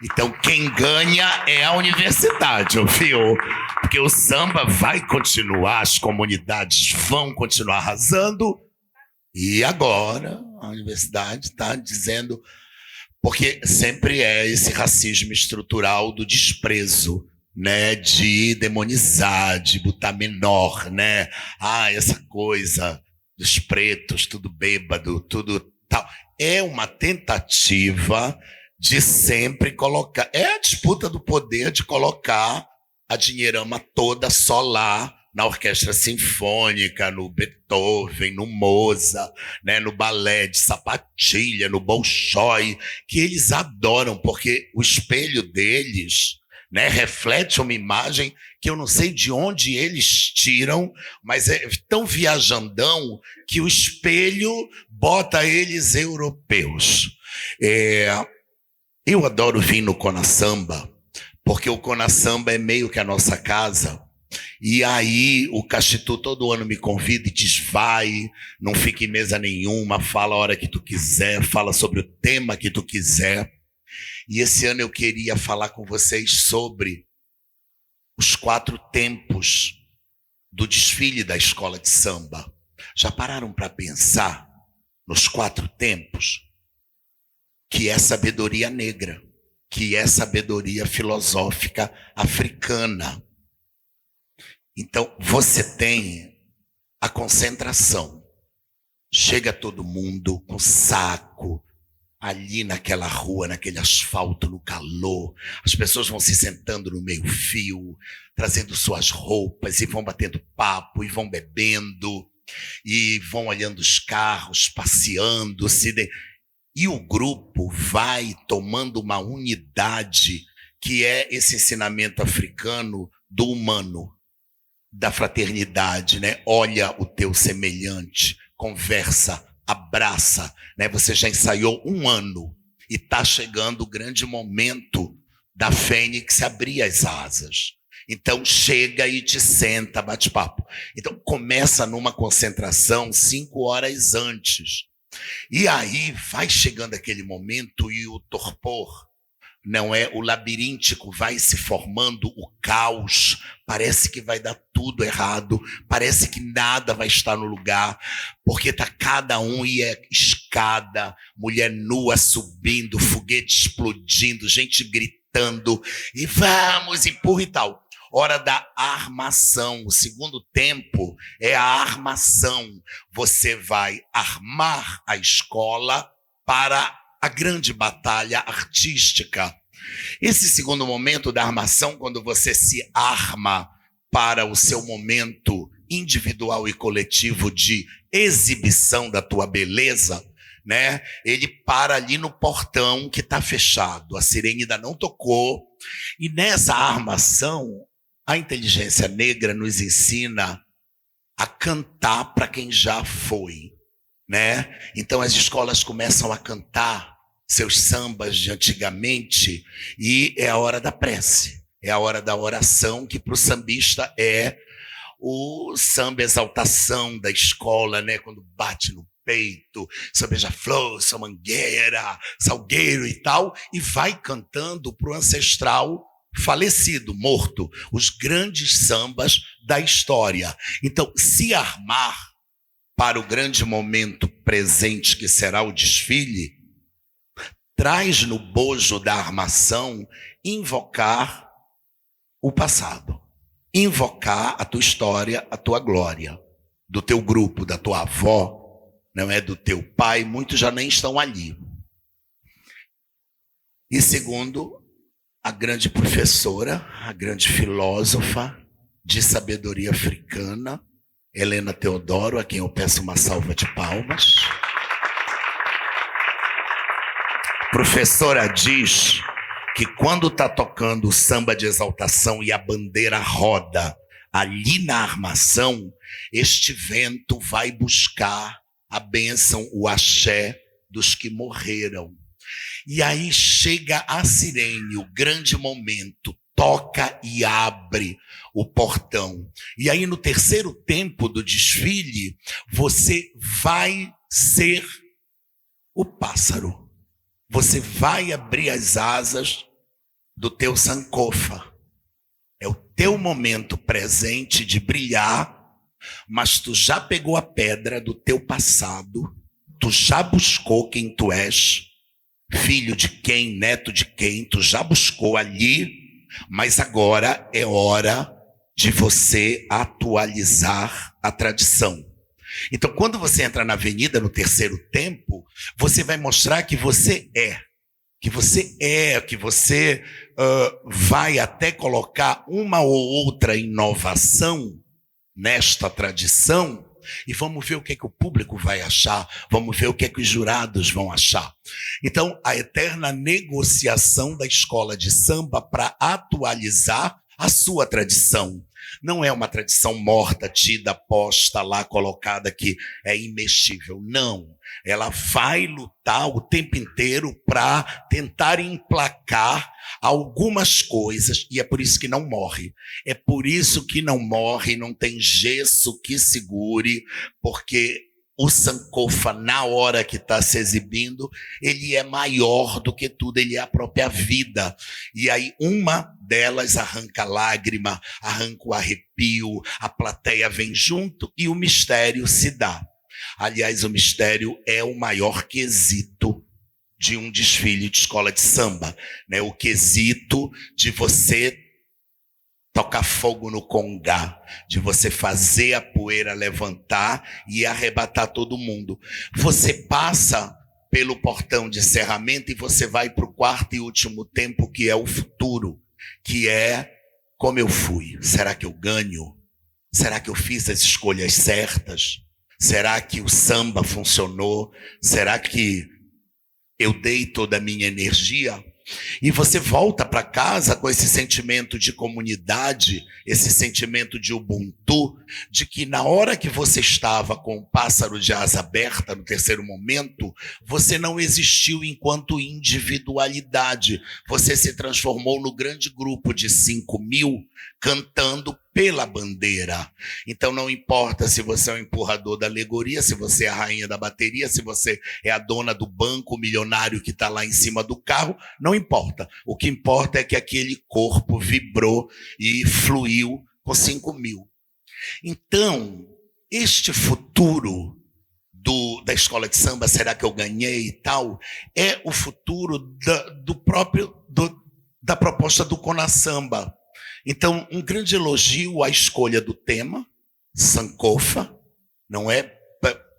Então, quem ganha é a universidade, ouviu? Porque o samba vai continuar, as comunidades vão continuar arrasando. E agora a universidade está dizendo... Porque sempre é esse racismo estrutural do desprezo, né? De demonizar, de botar menor, né? Essa coisa dos pretos, tudo bêbado, tudo tal. É uma tentativa de sempre colocar... É a disputa do poder de colocar a dinheirama toda só lá, na orquestra sinfônica, no Beethoven, no Mozart, né, no balé de sapatilha, no Bolshoi, que eles adoram, porque o espelho deles, né, reflete uma imagem que eu não sei de onde eles tiram, mas é tão viajandão que o espelho bota eles europeus. Eu adoro vir no Conasamba, porque o Conasamba é meio que a nossa casa. E aí o Caxitu todo ano me convida e diz: vai, não fica em mesa nenhuma, fala a hora que tu quiser, fala sobre o tema que tu quiser. E esse ano eu queria falar com vocês sobre os 4 tempos do desfile da escola de samba. Já pararam para pensar nos 4 tempos? Que é sabedoria negra, que é sabedoria filosófica africana. Então, você tem a concentração. Chega todo mundo com saco, ali naquela rua, naquele asfalto, no calor. As pessoas vão se sentando no meio-fio, trazendo suas roupas, e vão batendo papo, e vão bebendo, e vão olhando os carros, passeando. E o grupo vai tomando uma unidade, que é esse ensinamento africano do humano, da fraternidade, né? Olha o teu semelhante, conversa, abraça, né? Você já ensaiou 1 ano e está chegando o grande momento da fênix abrir as asas. Então chega e te senta, bate papo. Então começa numa concentração 5 horas antes. E aí vai chegando aquele momento e o torpor, não é? O labiríntico vai se formando, o caos, parece que vai dar tudo errado, parece que nada vai estar no lugar, porque tá cada um e é escada, mulher nua subindo, foguete explodindo, gente gritando, e vamos, empurra e tal. Hora da armação. O segundo tempo é a armação. Você vai armar a escola para a grande batalha artística. Esse segundo momento da armação, quando você se arma para o seu momento individual e coletivo de exibição da tua beleza, né? Ele para ali no portão que está fechado, a sirene ainda não tocou, e nessa armação, a inteligência negra nos ensina a cantar para quem já foi, né? Então as escolas começam a cantar seus sambas de antigamente, e é a hora da prece, é a hora da oração, que para o sambista é o samba exaltação da escola, né? Quando bate no peito, seu beija-flor, sua mangueira, salgueiro e tal, e vai cantando para o ancestral falecido, morto, os grandes sambas da história. Então, se armar para o grande momento presente que será o desfile, traz no bojo da armação invocar o passado, invocar a tua história, a tua glória, do teu grupo, da tua avó, não é, do teu pai, muitos já nem estão ali. E segundo, a grande professora, a grande filósofa de sabedoria africana, Helena Teodoro, a quem eu peço uma salva de palmas. Professora diz que quando está tocando o samba de exaltação e a bandeira roda ali na armação, este vento vai buscar a bênção, o axé dos que morreram. E aí chega a sirene, o grande momento, toca e abre o portão. E aí, no terceiro tempo do desfile, você vai ser o pássaro. Você vai abrir as asas do teu Sankofa. É o teu momento presente de brilhar, mas tu já pegou a pedra do teu passado, tu já buscou quem tu és, filho de quem, neto de quem, tu já buscou ali, mas agora é hora de você atualizar a tradição. Então, quando você entra na avenida no terceiro tempo, você vai mostrar que você que você vai até colocar uma ou outra inovação nesta tradição, e vamos ver o que é que o público vai achar, vamos ver o que é que os jurados vão achar. Então, a eterna negociação da escola de samba para atualizar a sua tradição. Não é uma tradição morta, tida, posta lá, colocada que é imexível. Não. Ela vai lutar o tempo inteiro para tentar emplacar algumas coisas, e é por isso que não morre. É por isso que não morre, não tem gesso que segure, porque o Sankofa, na hora que está se exibindo, ele é maior do que tudo, ele é a própria vida. E aí uma delas arranca a lágrima, arranca o arrepio, a plateia vem junto e o mistério se dá. Aliás, o mistério é o maior quesito de um desfile de escola de samba, né? O quesito de você tocar fogo no congá, de você fazer a poeira levantar e arrebatar todo mundo. Você passa pelo portão de encerramento e você vai para o quarto e último tempo, que é o futuro, que é como eu fui. Será que eu ganho? Será que eu fiz as escolhas certas? Será que o samba funcionou? Será que eu dei toda a minha energia? E você volta para casa com esse sentimento de comunidade, esse sentimento de Ubuntu, de que na hora que você estava com o pássaro de asa aberta, no terceiro momento, você não existiu enquanto individualidade. Você se transformou no grande grupo de 5.000 cantando pela bandeira. Então não importa se você é o empurrador da alegoria, se você é a rainha da bateria, se você é a dona do banco, o milionário que está lá em cima do carro, não importa. O que importa é que aquele corpo vibrou e fluiu com 5.000. Então, este futuro da escola de samba, será que eu ganhei e tal, é o futuro da proposta do Conasamba. Então, um grande elogio à escolha do tema, Sankofa, não é?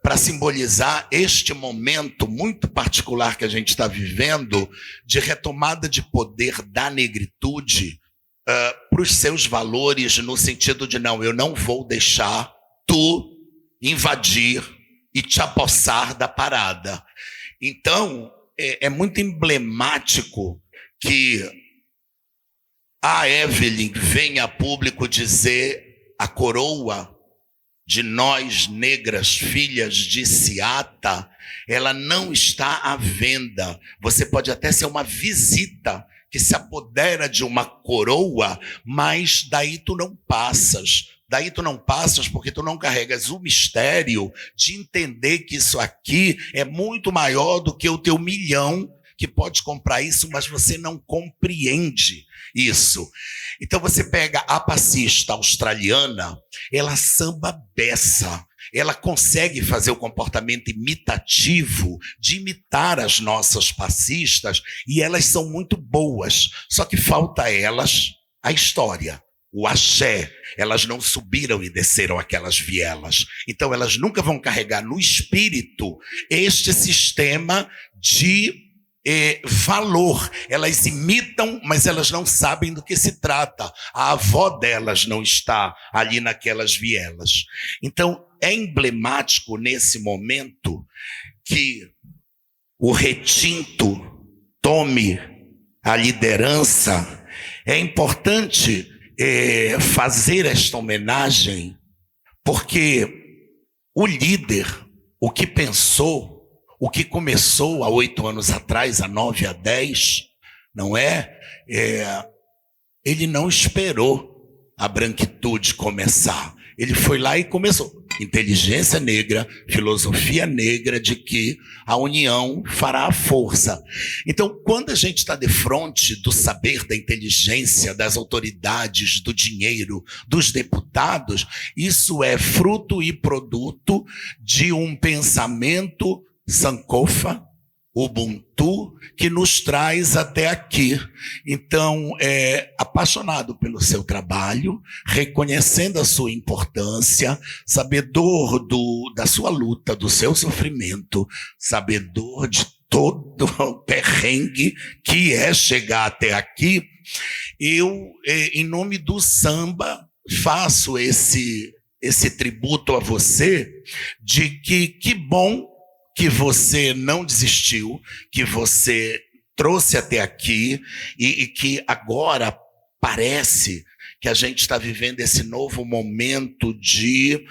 Para simbolizar este momento muito particular que a gente está vivendo, de retomada de poder da negritude para os seus valores, no sentido de, não, eu não vou deixar tu invadir e te apossar da parada. Então, é muito emblemático que a Evelyn vem a público dizer: a coroa de nós, negras, filhas de Seata, ela não está à venda. Você pode até ser uma visita que se apodera de uma coroa, mas daí tu não passas. Daí tu não passas porque tu não carregas o mistério de entender que isso aqui é muito maior do que o teu milhão que pode comprar isso, mas você não compreende isso. Então você pega a passista australiana, ela samba beça, ela consegue fazer o comportamento imitativo de imitar as nossas passistas, e elas são muito boas, só que falta a elas a história, o axé. Elas não subiram e desceram aquelas vielas, então elas nunca vão carregar no espírito este sistema de valor. Elas imitam, mas elas não sabem do que se trata. A avó delas não está ali naquelas vielas. Então, é emblemático nesse momento que o retinto tome a liderança. É importante fazer esta homenagem, porque o líder, o que pensou, o que começou há 8 anos atrás, há 9, há 10, não é? Ele não esperou a branquitude começar. Ele foi lá e começou. Inteligência negra, filosofia negra de que a união fará a força. Então, quando a gente está de frente do saber, da inteligência, das autoridades, do dinheiro, dos deputados, isso é fruto e produto de um pensamento Sankofa, Ubuntu, que nos traz até aqui. Então, apaixonado pelo seu trabalho, reconhecendo a sua importância, sabedor da sua luta, do seu sofrimento, sabedor de todo o perrengue que é chegar até aqui, eu, em nome do samba, faço esse tributo a você, de que bom que você não desistiu, que você trouxe até aqui e que agora parece que a gente está vivendo esse novo momento de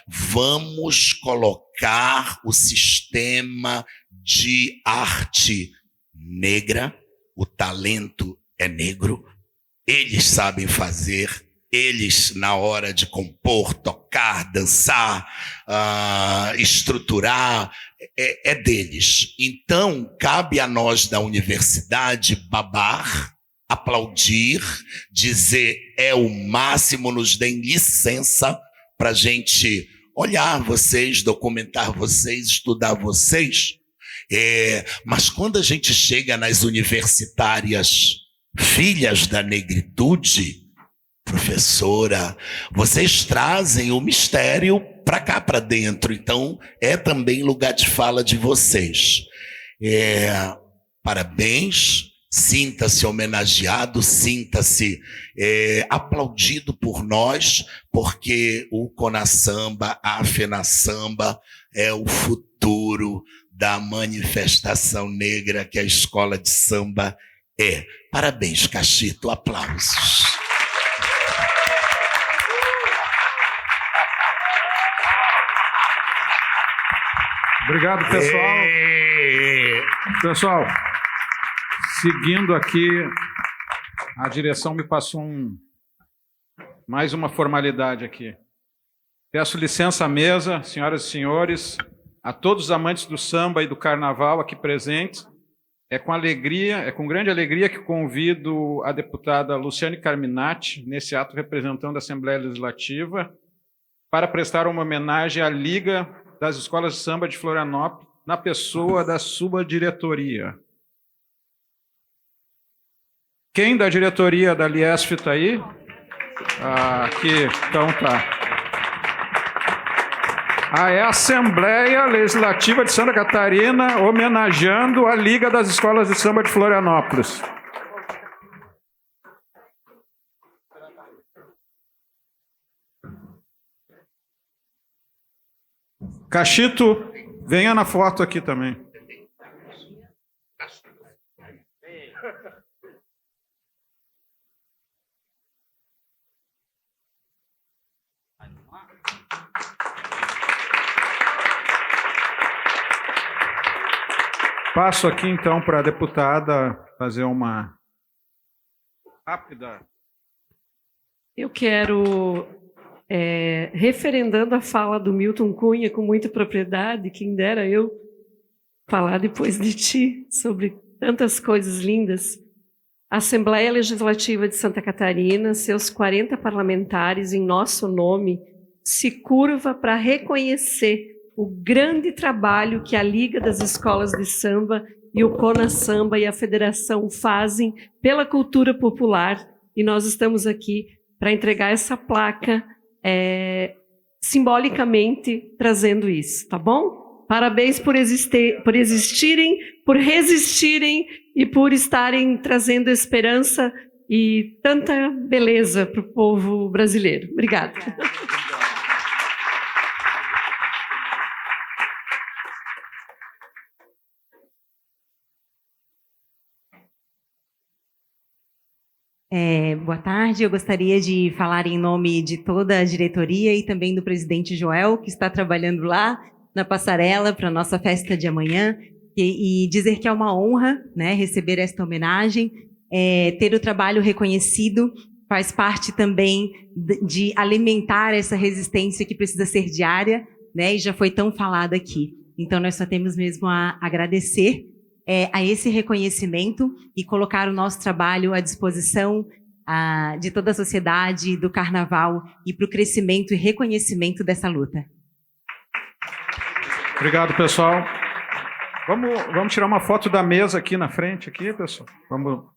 vamos colocar o sistema de arte negra, o talento é negro, eles sabem fazer. Eles, na hora de compor, tocar, dançar, estruturar, é deles. Então, cabe a nós da universidade babar, aplaudir, dizer é o máximo, nos deem licença para a gente olhar vocês, documentar vocês, estudar vocês. Mas quando a gente chega nas universitárias filhas da negritude, professora, vocês trazem o mistério para cá, para dentro. Então, é também lugar de fala de vocês. Parabéns, sinta-se homenageado, sinta-se aplaudido por nós, porque o Conasamba, a FENASAMBA, é o futuro da manifestação negra que a escola de samba é. Parabéns, Cachito, aplausos. Obrigado, pessoal. Pessoal, seguindo aqui, a direção me passou mais uma formalidade aqui. Peço licença à mesa, senhoras e senhores, a todos os amantes do samba e do carnaval aqui presentes. É com grande alegria que convido a deputada Luciane Carminati, nesse ato representando a Assembleia Legislativa, para prestar uma homenagem à Liga das Escolas de Samba de Florianópolis, na pessoa da sua diretoria. Quem da diretoria da Liesf está aí? Aqui, então tá. É a Assembleia Legislativa de Santa Catarina, homenageando a Liga das Escolas de Samba de Florianópolis. Cachito, venha na foto aqui também. Passo aqui, então, para a deputada fazer uma rápida. Eu quero, referendando a fala do Milton Cunha com muita propriedade, quem dera eu falar depois de ti sobre tantas coisas lindas. A Assembleia Legislativa de Santa Catarina, seus 40 parlamentares, em nosso nome, se curva para reconhecer o grande trabalho que a Liga das Escolas de Samba e o Conasamba e a Federação fazem pela cultura popular, e nós estamos aqui para entregar essa placa simbolicamente trazendo isso, tá bom? Parabéns por existirem, por resistirem e por estarem trazendo esperança e tanta beleza para o povo brasileiro. Obrigada. Boa tarde, eu gostaria de falar em nome de toda a diretoria e também do presidente Joel, que está trabalhando lá na passarela para a nossa festa de amanhã, e dizer que é uma honra, né, receber esta homenagem, ter o trabalho reconhecido faz parte também de alimentar essa resistência que precisa ser diária, né? E já foi tão falado aqui. Então, nós só temos mesmo a agradecer a esse reconhecimento e colocar o nosso trabalho à disposição de toda a sociedade, do Carnaval, e para o crescimento e reconhecimento dessa luta. Obrigado, pessoal. Vamos tirar uma foto da mesa aqui na frente, aqui, pessoal. Vamos.